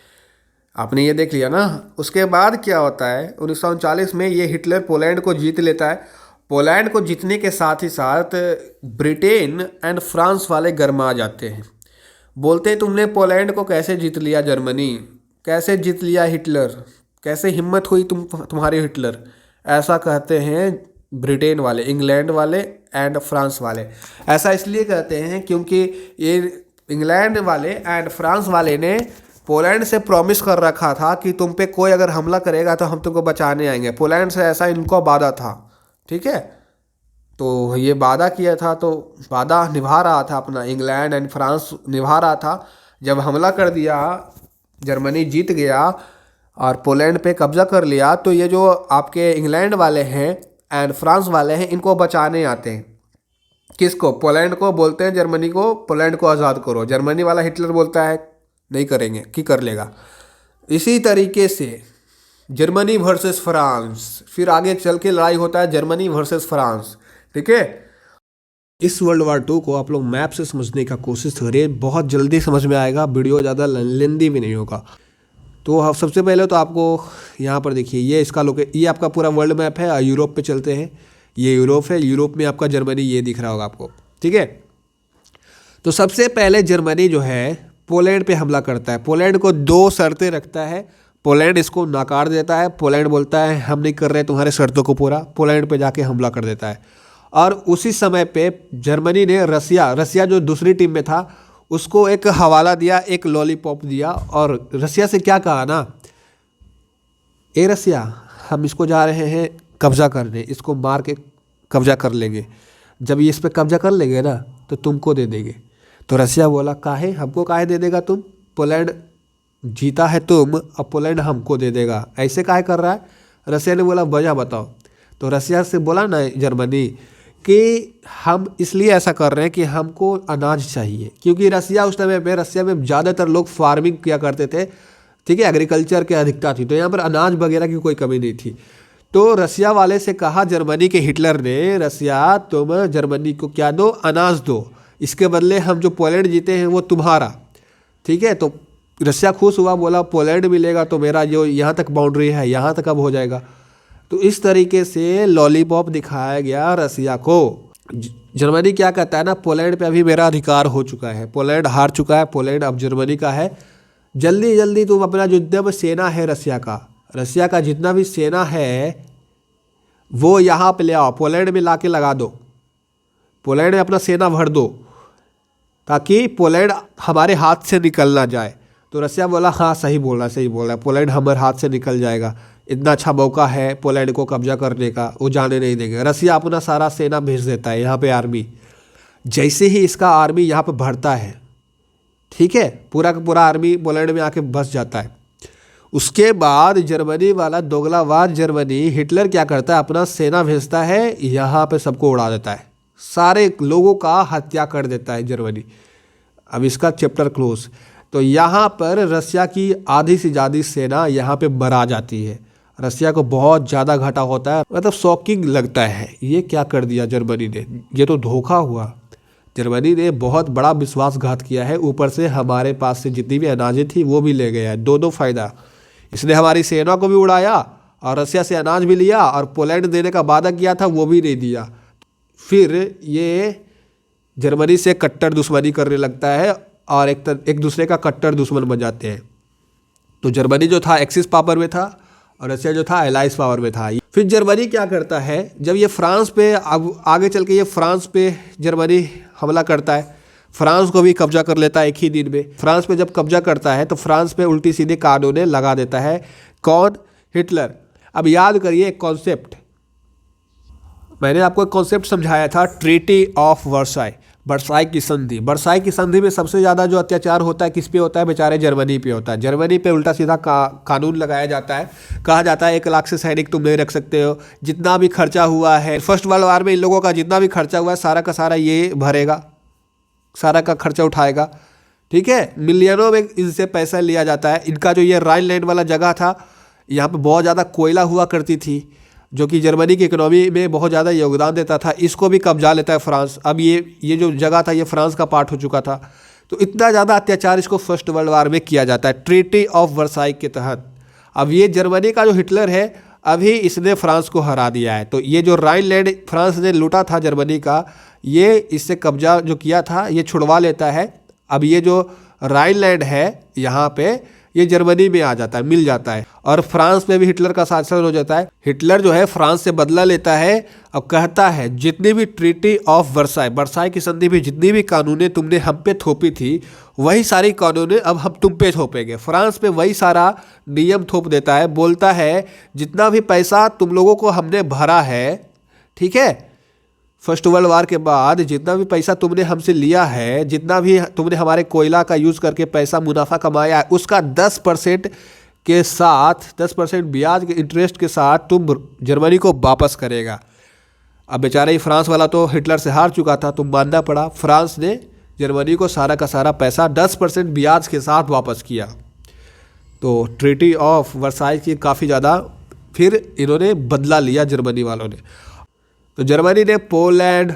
A: आपने ये देख लिया ना। उसके बाद क्या होता है, 1939 में ये हिटलर पोलैंड को जीत लेता है। पोलैंड को जीतने के साथ ही साथ ब्रिटेन एंड फ्रांस वाले गरमा जाते हैं। बोलते हैं तुमने पोलैंड को कैसे जीत लिया जर्मनी, कैसे जीत लिया हिटलर, कैसे हिम्मत हुई तुम्हारे हिटलर, ऐसा कहते हैं ब्रिटेन वाले, इंग्लैंड वाले एंड फ्रांस वाले। ऐसा इसलिए कहते हैं क्योंकि ये इंग्लैंड वाले एंड फ्रांस वाले ने पोलैंड से प्रॉमिस कर रखा था कि तुम पे कोई अगर हमला करेगा तो हम तुमको बचाने आएंगे। पोलैंड से ऐसा इनको वादा था, ठीक है। तो ये वादा किया था, तो वादा निभा रहा था अपना, इंग्लैंड एंड फ्रांस निभा रहा था। जब हमला कर दिया, जर्मनी जीत गया और पोलैंड पे कब्जा कर लिया, तो ये जो आपके इंग्लैंड वाले हैं एंड फ्रांस वाले हैं, इनको बचाने आते हैं। किसको? पोलैंड को। बोलते हैं जर्मनी को, पोलैंड को आज़ाद करो। जर्मनी वाला हिटलर बोलता है नहीं करेंगे, कि कर लेगा। इसी तरीके से जर्मनी वर्सेस फ्रांस, फिर आगे चल के लड़ाई होता है जर्मनी वर्सेस फ्रांस, ठीक है। इस वर्ल्ड वार 2 को आप लोग मैप से समझने का कोशिश करिए, बहुत जल्दी समझ में आएगा, वीडियो ज़्यादा लेंदी भी नहीं होगा। तो आप सबसे पहले तो आपको यहाँ पर देखिए, ये इसका ये आपका पूरा वर्ल्ड मैप है। यूरोप पे चलते हैं, ये यूरोप है। यूरोप में आपका जर्मनी ये दिख रहा होगा आपको, ठीक है। तो सबसे पहले जर्मनी जो है पोलैंड पे हमला करता है। पोलैंड को 2 शर्तें रखता है, पोलैंड इसको नकार देता है। पोलैंड बोलता है हम नहीं कर रहे तुम्हारे शर्तों को पूरा, पोलैंड पे जाके हमला कर देता है। और उसी समय पे जर्मनी ने रसिया जो दूसरी टीम में था उसको एक हवाला दिया, एक लॉलीपॉप दिया, और रसिया से क्या कहा ना, ए रसिया हम इसको जा रहे हैं कब्जा करने, इसको मार के कब्जा कर लेंगे। जब ये इस पर कब्जा कर लेंगे ना तो तुमको दे देंगे। तो रसिया बोला काहे, हमको काहे दे देगा तुम, पोलैंड जीता है तुम, अब पोलैंड हमको दे देगा, ऐसे काहे कर रहा है। रसिया ने बोला वजह बताओ। तो रसिया से बोला ना जर्मनी कि हम इसलिए ऐसा कर रहे हैं कि हमको अनाज चाहिए, क्योंकि रसिया उस समय पे, रसिया में ज़्यादातर लोग फार्मिंग किया करते थे, ठीक है, एग्रीकल्चर की अधिकता थी, तो यहाँ पर अनाज वगैरह की कोई कमी नहीं थी। तो रसिया वाले से कहा जर्मनी के हिटलर ने, रसिया तुम जर्मनी को क्या दो, अनाज दो, इसके बदले हम जो पोलैंड जीते हैं वो तुम्हारा, ठीक है। तो रसिया खुश हुआ, बोला पोलैंड मिलेगा तो मेरा जो यहाँ तक बाउंड्री है यहाँ तक अब हो जाएगा। तो इस तरीके से लॉलीपॉप दिखाया गया रसिया को। जर्मनी क्या कहता है ना, पोलैंड पे अभी मेरा अधिकार हो चुका है, पोलैंड हार चुका है, पोलैंड अब जर्मनी का है। जल्दी जल्दी तुम अपना जितना भी सेना है रसिया का जितना भी सेना है वो यहाँ पे ले आओ, पोलैंड में ला के लगा दो, पोलैंड में अपना सेना भर दो, ताकि पोलैंड हमारे हाथ से निकल ना जाए। तो रसिया बोला हाँ सही बोल रहा है, पोलैंड हमारे हाथ से निकल जाएगा, इतना अच्छा मौका है पोलैंड को कब्जा करने का, वो जाने नहीं देंगे। रसिया अपना सारा सेना भेज देता है यहाँ पे, आर्मी। जैसे ही इसका आर्मी यहाँ पे भरता है, ठीक है, पूरा का पूरा आर्मी पोलैंड में आके बस जाता है। उसके बाद जर्मनी वाला दोगलाबाज जर्मनी हिटलर क्या करता है, अपना सेना भेजता है, यहाँ पे सबको उड़ा देता है, सारे लोगों का हत्या कर देता है जर्मनी। अब इसका चैप्टर क्लोज। तो यहाँ पर रसिया की आधी से ज़्यादा सेना यहाँ पे मरा जाती है। रसिया को बहुत ज़्यादा घाटा होता है, मतलब शॉकिंग लगता है, ये क्या कर दिया जर्मनी ने, ये तो धोखा हुआ। जर्मनी ने बहुत बड़ा विश्वासघात किया है, ऊपर से हमारे पास से जितनी भी अनाजें थी वो भी ले गया है। दो फ़ायदा, इसने हमारी सेना को भी उड़ाया और रसिया से अनाज भी लिया, और पोलैंड देने का वादा किया था वो भी नहीं दिया। फिर ये जर्मनी से कट्टर दुश्मनी करने लगता है और एक दूसरे का कट्टर दुश्मन बन जाते हैं। तो जर्मनी जो था एक्सिस पावर में था और रसिया जो था एलाइज पावर में था। फिर जर्मनी क्या करता है, जब ये फ्रांस पे, अब आगे चल के ये फ्रांस पे जर्मनी हमला करता है, फ्रांस को भी कब्जा कर लेता है एक ही दिन में। फ्रांस पे जब कब्जा करता है तो फ्रांस पे उल्टी सीधी कानूनें लगा देता है। कौन? हिटलर। अब याद करिए एक कॉन्सेप्ट, मैंने आपको एक कॉन्सेप्ट समझाया था, ट्रीटी ऑफ वर्साई, वर्साई की संधि। वर्साई की संधि में सबसे ज़्यादा जो अत्याचार होता है किस पे होता है? बेचारे जर्मनी पे होता है। जर्मनी पे उल्टा सीधा कानून लगाया जाता है, कहा जाता है 1 लाख से सैनिक तुम नहीं रख सकते हो, जितना भी खर्चा हुआ है फर्स्ट वर्ल्ड वार में इन लोगों का जितना भी खर्चा हुआ है सारा का सारा ये भरेगा, सारा का खर्चा उठाएगा। ठीक है, मिलियनों में इनसे पैसा लिया जाता है। इनका जो ये राइनलैंड वाला जगह था, यहाँ पे बहुत ज़्यादा कोयला हुआ करती थी, जो कि जर्मनी की इकोनॉमी में बहुत ज़्यादा योगदान देता था। इसको भी कब्जा लेता है फ्रांस। अब ये जो जगह था ये फ्रांस का पार्ट हो चुका था। तो इतना ज़्यादा अत्याचार इसको फर्स्ट वर्ल्ड वार में किया जाता है ट्रीटी ऑफ वर्साई के तहत। अब ये जर्मनी का जो हिटलर है, अभी इसने फ्रांस को हरा दिया है। तो ये जो राइनलैंड फ्रांस ने लूटा था जर्मनी का, ये इससे कब्जा जो किया था ये छुड़वा लेता है। अब ये जो राइनलैंड है यहाँ पे, ये जर्मनी में आ जाता है, मिल जाता है, और फ्रांस में भी हिटलर का शासन हो जाता है। हिटलर जो है फ्रांस से बदला लेता है और कहता है जितनी भी ट्रीटी ऑफ वर्साई, वर्साई की संधि में जितनी भी कानूनें तुमने हम पे थोपी थी, वही सारी कानूनें अब हम तुम पे थोपेंगे। फ्रांस पे वही सारा नियम थोप देता है, बोलता है जितना भी पैसा तुम लोगों को हमने भरा है, ठीक है, फर्स्ट वर्ल्ड वार के बाद जितना भी पैसा तुमने हमसे लिया है, जितना भी तुमने हमारे कोयला का यूज़ करके पैसा मुनाफा कमाया है, उसका 10% के साथ, 10% ब्याज के इंटरेस्ट के साथ तुम जर्मनी को वापस करेगा। अब बेचारा ही फ्रांस वाला तो हिटलर से हार चुका था, तो मानना पड़ा। फ्रांस ने जर्मनी को सारा का सारा पैसा 10% ब्याज के साथ वापस किया। तो ट्रीटी ऑफ वर्साई की काफ़ी ज़्यादा फिर इन्होंने बदला लिया जर्मनी वालों ने। तो जर्मनी ने पोलैंड,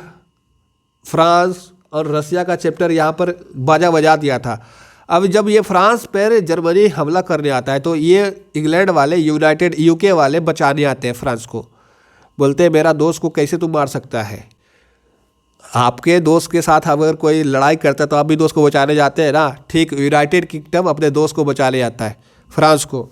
A: फ्रांस और रसिया का चैप्टर यहाँ पर बाजा बजा दिया था। अब जब ये फ्रांस पर जर्मनी हमला करने आता है, तो ये इंग्लैंड वाले, यूनाइटेड यूके वाले बचाने आते हैं फ्रांस को। बोलते हैं मेरा दोस्त को कैसे तू मार सकता है? आपके दोस्त के साथ अगर कोई लड़ाई करता है तो आप भी दोस्त को बचाने जाते हैं ना। ठीक यूनाइटेड किंगडम अपने दोस्त को बचाने आता है फ्रांस को।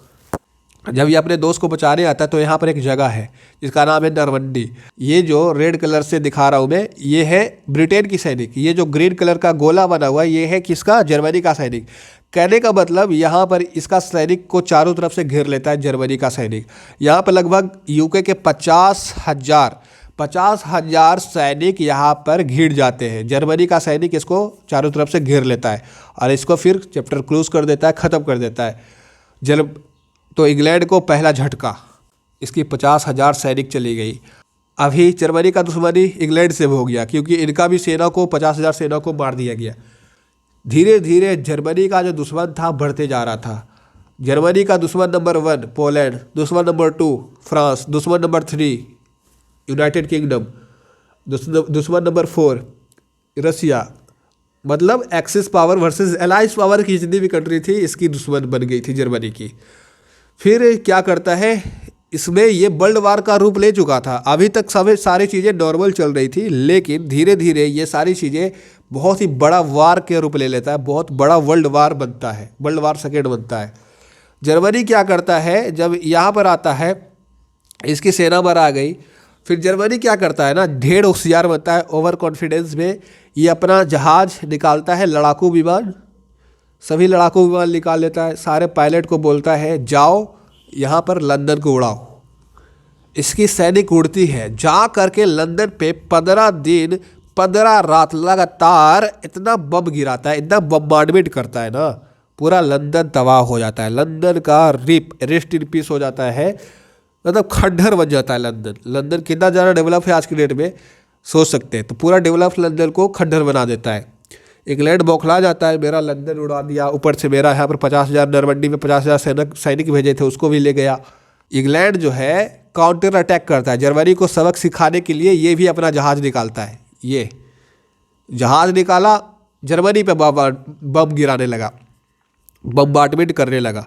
A: जब ये अपने दोस्त को बचाने आता है तो यहाँ पर एक जगह है जिसका नाम है नॉर्मंडी। ये जो रेड कलर से दिखा रहा हूँ मैं, ये है ब्रिटेन की सैनिक। ये जो ग्रीन कलर का गोला बना हुआ है, ये है किसका? जर्मनी का सैनिक। कहने का मतलब यहाँ पर इसका सैनिक को चारों तरफ से घेर लेता है जर्मनी का सैनिक। यहाँ पर लगभग यूके के 50,000 सैनिक यहाँ पर घिर जाते हैं। जर्मनी का सैनिक इसको चारों तरफ से घेर लेता है और इसको फिर चैप्टर क्लोज कर देता है, ख़त्म कर देता है। तो इंग्लैंड को पहला झटका, इसकी 50,000 सैनिक चली गई। अभी जर्मनी का दुश्मनी इंग्लैंड से हो गया, क्योंकि इनका भी सेना को 50,000 सेना को मार दिया गया। धीरे धीरे जर्मनी का जो दुश्मन था बढ़ते जा रहा था। जर्मनी का दुश्मन नंबर 1 पोलैंड, दुश्मन नंबर 2 फ्रांस, दुश्मन नंबर 3 यूनाइटेड किंगडम, दुश्मन नंबर 4 रसिया। मतलब axis power versus allies power की जितनी भी कंट्री थी, इसकी दुश्मन बन गई थी जर्मनी की। फिर क्या करता है, इसमें ये वर्ल्ड वार का रूप ले चुका था। अभी तक सारी चीज़ें नॉर्मल चल रही थी, लेकिन धीरे धीरे ये सारी चीज़ें बहुत ही बड़ा वार के रूप ले लेता है। बहुत बड़ा वर्ल्ड वार बनता है, वर्ल्ड वार सेकेंड बनता है। जर्मनी क्या करता है, जब यहाँ पर आता है, इसकी सेना पर आ गई, फिर जर्मनी क्या करता है ना, ढेर होशियार बनता है। ओवर कॉन्फिडेंस में ये अपना जहाज़ निकालता है, लड़ाकू विमान, सभी लड़ाकू विमान निकाल लेता है। सारे पायलट को बोलता है जाओ यहाँ पर लंदन को उड़ाओ। इसकी सैनिक उड़ती है, जा करके लंदन पे 15 दिन 15 रात लगातार इतना बम गिराता है, इतना बम्बार्डमेंट करता है ना, पूरा लंदन तबाह हो जाता है, लंदन का रेस्ट इन पीस हो जाता है, मतलब खंडहर बन जाता है लंदन। लंदन कितना ज़्यादा डेवलप है आज की डेट में सोच सकते हैं। तो पूरा डेवलप लंदन को खंडहर बना देता है। इंग्लैंड बौखला जाता है, मेरा लंदन उड़ा दिया, ऊपर से मेरा यहाँ पर 50,000 नरमंडी में 50,000 सैनिक भेजे थे उसको भी ले गया। इंग्लैंड जो है काउंटर अटैक करता है, जर्मनी को सबक सिखाने के लिए ये भी अपना जहाज़ निकालता है। ये जहाज़ निकाला, जर्मनी पे बम गिराने लगा, बम्बार्टमेंट करने लगा।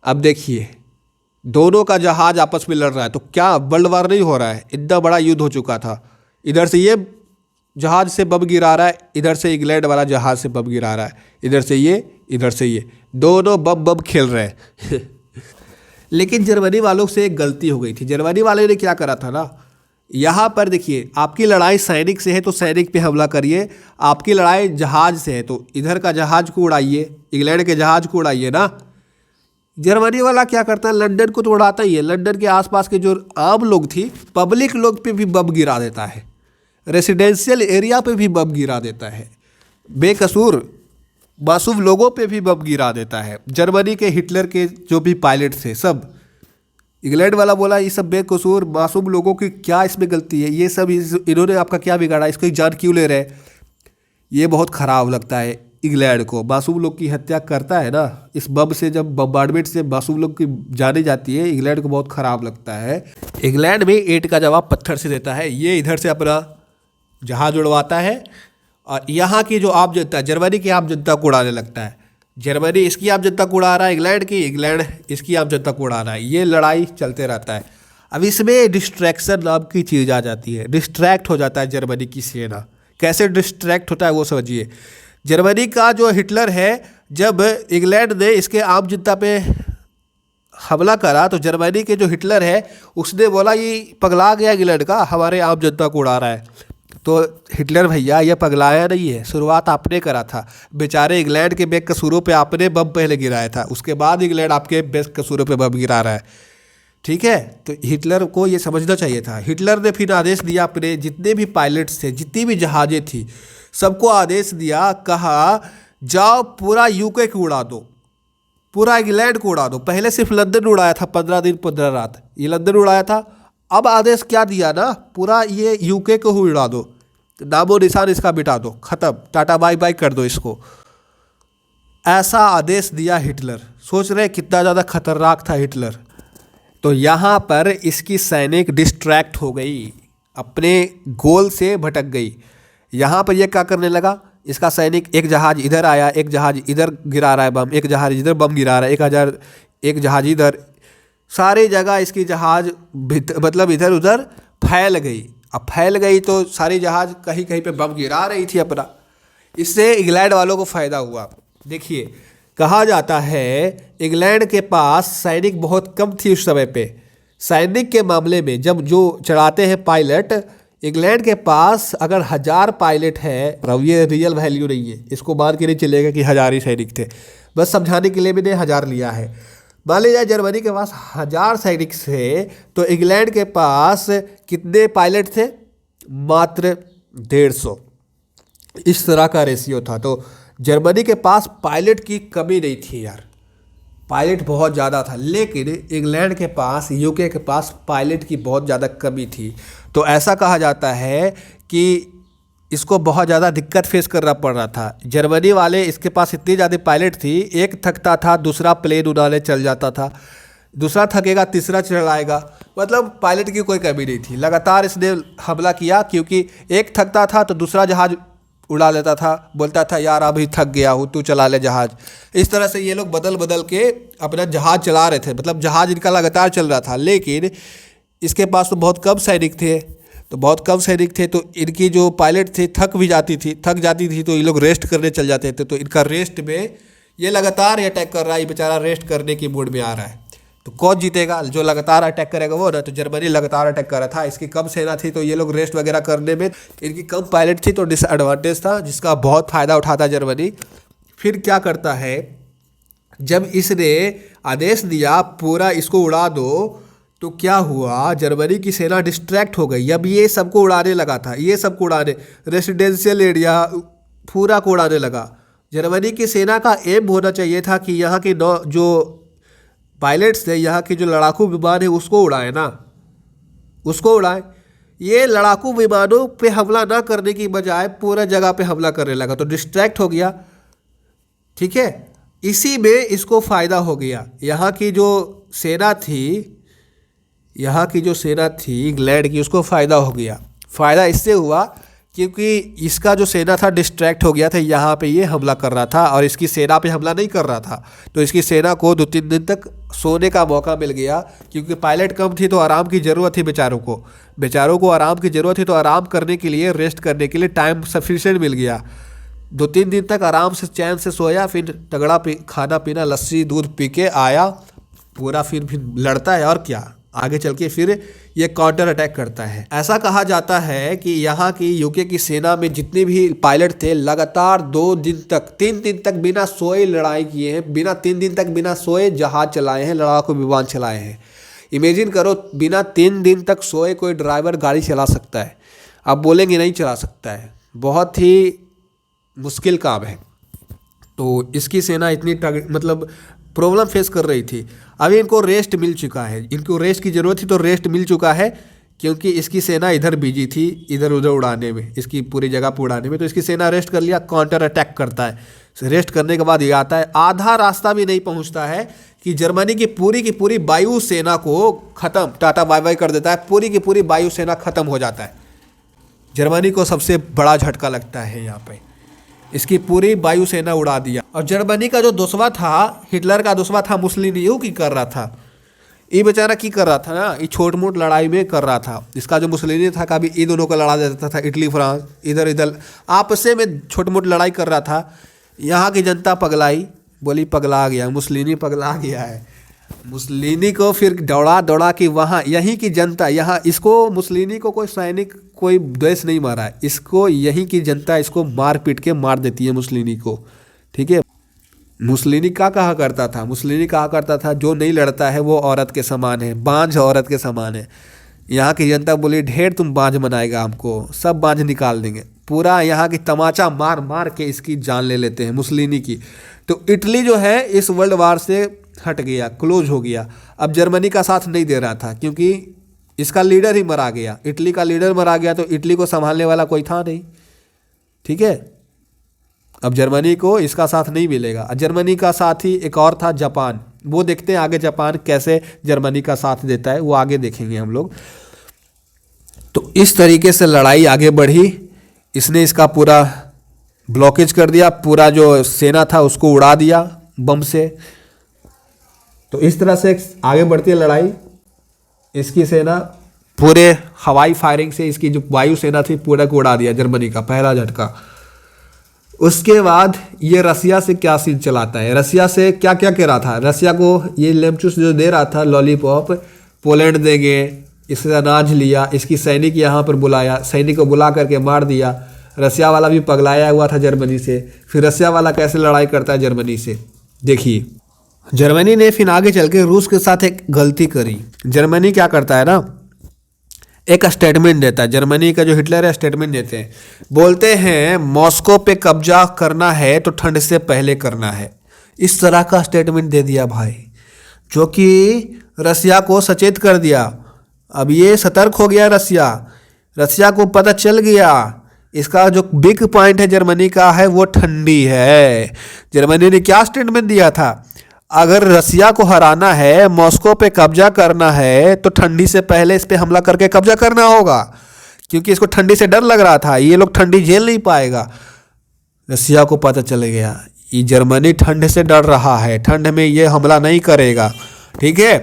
A: अब देखिए दोनों का जहाज आपस में लड़ रहा है, तो क्या वर्ल्ड वार नहीं हो रहा है? इतना बड़ा युद्ध हो चुका था। इधर से ये जहाज से बम गिरा रहा है, इधर से इंग्लैंड वाला जहाज से बम गिरा रहा है, इधर से ये, इधर से ये, दोनों बम बम खेल रहे हैं। लेकिन जर्मनी वालों से एक गलती हो गई थी। जर्मनी वाले ने क्या करा था ना, यहाँ पर देखिए आपकी लड़ाई सैनिक से है तो सैनिक पे हमला करिए, आपकी लड़ाई जहाज से है तो इधर का जहाज को उड़ाइए, इंग्लैंड के जहाज को उड़ाइए ना। जर्मनी वाला क्या करता है, लंदन को तो उड़ाता ही है, लंदन के आसपास के जो आम लोग थी, पब्लिक लोग पे भी बम गिरा देता है, रेसिडेंशियल एरिया पे भी बम गिरा देता है, बेकसूर मासूम लोगों पे भी बम गिरा देता है। जर्मनी के हिटलर के जो भी पायलट थे सब, इंग्लैंड वाला बोला ये सब बेकसूर मासूम लोगों की क्या इसमें गलती है, ये सब इन्होंने आपका क्या बिगाड़ा, इसको जान क्यों ले रहे। ये बहुत ख़राब लगता है इंग्लैंड को, मासूम लोग की हत्या करता है ना, इस बम से जब बम्बार्डमेंट से मासूम लोग की जाने जाती है, इंग्लैंड को बहुत ख़राब लगता है। इंग्लैंड में ईंट का जवाब पत्थर से देता है, ये इधर से अपना जहाज उड़वाता है और यहाँ की जो आम जनता, जर्मनी की आम जनता को उड़ाने लगता है। जर्मनी इसकी आम जनता को उड़ा रहा है, इंग्लैंड इसकी आम जनता को उड़ा रहा है, ये लड़ाई चलते रहता है। अब इसमें डिस्ट्रैक्शन नाम की चीज़ आ जाती है, डिस्ट्रैक्ट हो जाता है जर्मनी की सेना। कैसे डिस्ट्रैक्ट होता है वो समझिए। जर्मनी का जो हिटलर है, जब इंग्लैंड ने इसके आम जनता पे हमला करा तो जर्मनी के जो हिटलर है उसने बोला ये पगला गया इंग्लैंड का, हमारे आम जनता को उड़ा रहा है। तो हिटलर भैया ये पगलाया नहीं है, शुरुआत आपने करा था, बेचारे इंग्लैंड के बेकसूरों पे आपने बम पहले गिराया था, उसके बाद इंग्लैंड आपके बेकसूरों पे बम गिरा रहा है। ठीक है, तो हिटलर को ये समझना चाहिए था। हिटलर ने फिर आदेश दिया, अपने जितने भी पायलट्स थे, जितनी भी जहाज़ें थी, सबको आदेश दिया, कहा जाओ पूरा यूके को उड़ा दो, पूरा इंग्लैंड को उड़ा दो। पहले सिर्फ लंदन उड़ाया था, 15 दिन 15 रात ये लंदन उड़ाया था। अब आदेश क्या दिया ना, पूरा ये यूके को ही उड़ा दो, नामो निशान इसका मिटा दो, ख़त्म, टाटा बाय बाय कर दो इसको। ऐसा आदेश दिया हिटलर। सोच रहे कितना ज़्यादा खतरनाक था हिटलर। तो यहाँ पर इसकी सैनिक डिस्ट्रैक्ट हो गई, अपने गोल से भटक गई। यहाँ पर ये क्या करने लगा, इसका सैनिक एक जहाज इधर आया, एक जहाज इधर गिरा रहा है बम, एक जहाज इधर बम गिरा रहा है, एक जहाज इधर, सारी जगह इसकी जहाज मतलब इधर उधर फैल गई। अब फैल गई तो सारी जहाज कहीं कहीं पे बम गिरा रही थी अपना। इससे इंग्लैंड वालों को फ़ायदा हुआ। देखिए कहा जाता है इंग्लैंड के पास सैनिक बहुत कम थी उस समय पे। सैनिक के मामले में जब जो चढ़ाते हैं पायलट, इंग्लैंड के पास अगर 1000 पायलट है, अब ये रियल वैल्यू नहीं है, इसको मान के नहीं चलेगा कि 1000 ही सैनिक थे, बस समझाने के लिए मैंने 1000 लिया है। मान लीजिए जर्मनी के पास 1000 सैनिक थे तो इंग्लैंड के पास कितने पायलट थे, मात्र 150। इस तरह का रेशियो था। तो जर्मनी के पास पायलट की कमी नहीं थी यार, पायलट बहुत ज़्यादा था। लेकिन इंग्लैंड के पास, यूके के पास पायलट की बहुत ज़्यादा कमी थी। तो ऐसा कहा जाता है कि इसको बहुत ज़्यादा दिक्कत फेस करना पड़ रहा था। जर्मनी वाले, इसके पास इतनी ज़्यादा पायलट थी, एक थकता था दूसरा प्लेन उड़ाने चल जाता था, दूसरा थकेगा तीसरा चलाएगा, मतलब पायलट की कोई कमी नहीं थी। लगातार इसने हमला किया, क्योंकि एक थकता था तो दूसरा जहाज़ उड़ा लेता था, बोलता था यार अभी थक गया हूँ तू चला ले जहाज़। इस तरह से ये लोग बदल बदल के अपना जहाज़ चला रहे थे, मतलब जहाज़ इनका लगातार चल रहा था। लेकिन इसके पास तो बहुत कम सैनिक थे, तो इनकी जो पायलट थे थक जाती थी तो ये लोग रेस्ट करने चल जाते थे। तो इनका रेस्ट में ये लगातार अटैक कर रहा है, ये बेचारा रेस्ट करने की मूड में आ रहा है। तो कौन जीतेगा, जो लगातार अटैक करेगा वो ना। तो जर्मनी लगातार अटैक कर रहा था, इसकी कम सेना थी तो ये लोग रेस्ट वगैरह करने में, इनकी कम पायलट थी तो डिसएडवांटेज था, जिसका बहुत फ़ायदा उठाता जर्मनी। फिर क्या करता है, जब इसने आदेश दिया पूरा इसको उड़ा दो, तो क्या हुआ, जर्मनी की सेना डिस्ट्रैक्ट हो गई। अब ये सबको उड़ाने लगा था, ये सबको उड़ाने, रेसिडेंशियल एरिया पूरा को उड़ाने लगा। जर्मनी की सेना का एम होना चाहिए था कि यहाँ के जो पायलट्स थे, यहाँ के जो लड़ाकू विमान है उसको उड़ाए ना, उसको उड़ाए। ये लड़ाकू विमानों पे हमला ना करने की बजाय पूरा जगह पे हमला करने लगा, तो डिस्ट्रैक्ट हो गया। ठीक है, इसी में इसको फ़ायदा हो गया। यहाँ की जो सेना थी इंग्लैंड की, उसको फ़ायदा हो गया। फ़ायदा इससे हुआ क्योंकि इसका जो सेना था डिस्ट्रैक्ट हो गया था, यहाँ पे ये हमला कर रहा था और इसकी सेना पे हमला नहीं कर रहा था। तो इसकी सेना को 2-3 दिन तक सोने का मौका मिल गया, क्योंकि पायलट कम थी तो आराम की ज़रूरत थी बेचारों को आराम की ज़रूरत थी। तो आराम करने के लिए, रेस्ट करने के लिए टाइम सफिशिएंट मिल गया। 2-3 दिन तक आराम से चैन से सोया, फिर तगड़ा खाना पीना, लस्सी दूध पी के आया पूरा, फिर लड़ता है। और क्या, आगे चल के फिर ये काउंटर अटैक करता है। ऐसा कहा जाता है कि यहाँ की यूके की सेना में जितने भी पायलट थे लगातार 3 दिन तक बिना सोए लड़ाई किए हैं, 3 दिन तक बिना सोए जहाज चलाए हैं, लड़ाकू विमान चलाए हैं। इमेजिन करो, बिना 3 दिन तक सोए कोई ड्राइवर गाड़ी चला सकता है? आप बोलेंगे नहीं चला सकता है, बहुत ही मुश्किल काम है। तो इसकी सेना इतनी मतलब प्रॉब्लम फेस कर रही थी। अभी इनको रेस्ट मिल चुका है, इनको रेस्ट की ज़रूरत थी तो रेस्ट मिल चुका है, क्योंकि इसकी सेना इधर बिजी थी, इधर उधर उड़ाने में, इसकी पूरी जगह पर उड़ाने में। तो इसकी सेना रेस्ट कर लिया, काउंटर अटैक करता है। रेस्ट करने के बाद ये आता है, आधा रास्ता भी नहीं पहुंचता है कि जर्मनी की पूरी वायु सेना को ख़त्म, टाटा बाय बाय कर देता है। पूरी की पूरी वायु सेना ख़त्म हो जाता है। जर्मनी को सबसे बड़ा झटका लगता है यहाँ पे, इसकी पूरी वायु सेना उड़ा दिया। और जर्मनी का जो दुश्मन था, हिटलर का दुश्मन था मुसोलिनी, की कर रहा था ये बेचारा, की कर रहा था ना, ये छोट मोट लड़ाई में कर रहा था। इसका जो मुसोलिनी था, कभी ये दोनों को लड़ा देता था, इटली फ्रांस, इधर आपस में छोट मोट लड़ाई कर रहा था। यहाँ की जनता पगलाई, बोली पगला गया, मुसोलिनी पगला गया है। मुसोलिनी को फिर दौड़ा कि वहाँ यहीं की जनता, यहाँ इसको मुसोलिनी को कोई सैनिक, कोई देश नहीं मारा है, इसको यहीं की जनता इसको मार पीट के मार देती है मुसोलिनी को। ठीक है, मुसोलिनी क्या कहा करता था? मुसोलिनी कहा करता था, जो नहीं लड़ता है वो औरत के समान है, बांझ औरत के समान है। यहाँ की जनता बोली, ढेर तुम बांझ बनाएगा हमको, सब बांझ निकाल देंगे। पूरा यहाँ की तमाचा मार मार के इसकी जान ले लेते हैं मुसोलिनी की। तो इटली जो है इस वर्ल्ड वार से हट गया, क्लोज हो गया। अब जर्मनी का साथ नहीं दे रहा था, क्योंकि इसका लीडर ही मरा गया, इटली का लीडर मरा गया, तो इटली को संभालने वाला कोई था नहीं। ठीक है, अब जर्मनी को इसका साथ नहीं मिलेगा। जर्मनी का साथी एक और था, जापान। वो देखते हैं आगे जापान कैसे जर्मनी का साथ देता है, वो आगे देखेंगे हम लोग। तो इस तरीके से लड़ाई आगे बढ़ी, इसने इसका पूरा ब्लॉकेज कर दिया, पूरा जो सेना था उसको उड़ा दिया बम से। तो इस तरह से आगे बढ़ती है लड़ाई। इसकी सेना पूरे हवाई फायरिंग से इसकी जो वायु सेना थी पूरा को उड़ा दिया, जर्मनी का पहला झटका। उसके बाद ये रसिया से क्या सीन चलाता है, रसिया से क्या क्या कह रहा था, रसिया को ये लेमचूस जो दे रहा था लॉलीपॉप, पोलैंड देंगे, इससे अनाज लिया, इसकी सैनिक यहाँ पर बुलाया, सैनिक को बुला करके मार दिया। रसिया वाला भी पगलाया हुआ था जर्मनी से। फिर रसिया वाला कैसे लड़ाई करता है जर्मनी से, देखिए। जर्मनी ने फिर आगे चल के रूस के साथ एक गलती करी। जर्मनी क्या करता है ना, एक स्टेटमेंट देता है। जर्मनी का जो हिटलर है स्टेटमेंट देते हैं, बोलते हैं मॉस्को पे कब्जा करना है तो ठंड से पहले करना है। इस तरह का स्टेटमेंट दे दिया भाई, जो कि रसिया को सचेत कर दिया। अब ये सतर्क हो गया रसिया को पता चल गया इसका जो बिग पॉइंट है जर्मनी का है वो ठंडी है। जर्मनी ने क्या स्टेटमेंट दिया था, अगर रसिया को हराना है, मॉस्को पे कब्जा करना है, तो ठंडी से पहले इस पे हमला करके कब्जा करना होगा, क्योंकि इसको ठंडी से डर लग रहा था, ये लोग ठंडी झेल नहीं पाएगा। रसिया को पता चल गया ये जर्मनी ठंड से डर रहा है, ठंड में ये हमला नहीं करेगा। ठीक है,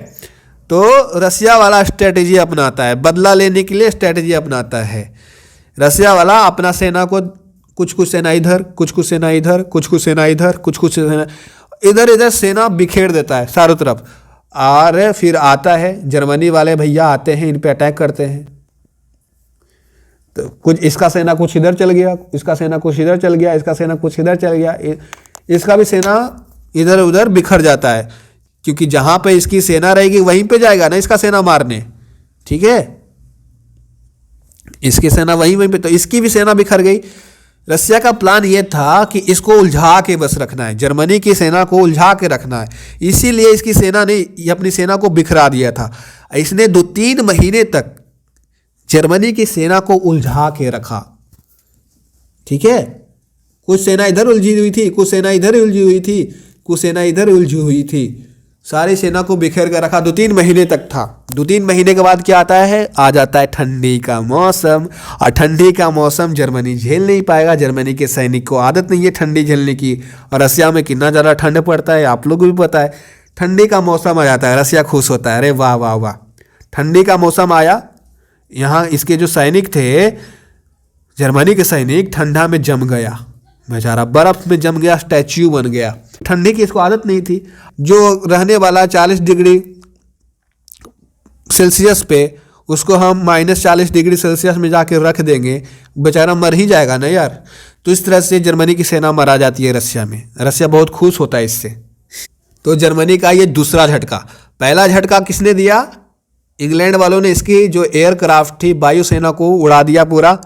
A: तो रसिया वाला स्ट्रेटेजी अपनाता है, बदला लेने के लिए स्ट्रेटेजी अपनाता है। रसिया वाला अपना सेना को कुछ सेना इधर, कुछ सेना इधर, कुछ सेना इधर, कुछ सेना इधर सेना बिखेर देता है चारों तरफ। और फिर आता है जर्मनी वाले भैया आते हैं, इन पे अटैक करते हैं। तो कुछ इसका सेना कुछ इधर चल गया, इसका सेना कुछ इधर चल गया, इसका सेना कुछ इधर चल गया, इसका भी सेना इधर उधर बिखर जाता है, क्योंकि जहां पे इसकी सेना रहेगी वहीं पे जाएगा ना इसका सेना मारने। ठीक है, इसकी सेना वहीं पे, तो इसकी भी सेना बिखर गई।
B: रसिया का प्लान ये था कि इसको उलझा के बस रखना है, जर्मनी की सेना को उलझा के रखना है। इसीलिए इसकी सेना ने अपनी सेना को बिखरा दिया था। इसने 2-3 महीने तक जर्मनी की सेना को उलझा के रखा। ठीक है, कुछ सेना इधर उलझी हुई थी, कुछ सेना इधर उलझी हुई थी, कुछ सेना इधर उलझी हुई थी, सारी सेना को बिखेर कर रखा। 2-3 महीने तक था। 2-3 महीने के बाद क्या आता है, आ जाता है ठंडी का मौसम। और ठंडी का मौसम जर्मनी झेल नहीं पाएगा। जर्मनी के सैनिक को आदत नहीं है ठंडी झेलने की। और रसिया में कितना ज़्यादा ठंड पड़ता है आप लोगों को भी पता है। ठंडी का मौसम आ जाता है, रसिया खुश होता है, अरे वाह वाह वाह, ठंडी का मौसम आया। यहाँ इसके जो सैनिक थे, जर्मनी के सैनिक, ठंडा में जम गया, बेचारा बर्फ में जम गया, स्टैच्यू बन गया। ठंडी की इसको आदत नहीं थी। जो रहने वाला 40 डिग्री सेल्सियस पे, उसको हम -40 डिग्री सेल्सियस में जाके रख देंगे, बेचारा मर ही जाएगा ना यार। तो इस तरह से जर्मनी की सेना मरा जाती है रसिया में। रसिया बहुत खुश होता है इससे। तो जर्मनी का ये दूसरा झटका। पहला झटका किसने दिया, इंग्लैंड वालों ने इसकी जो एयरक्राफ्ट थी, वायुसेना को उड़ा दिया पूरा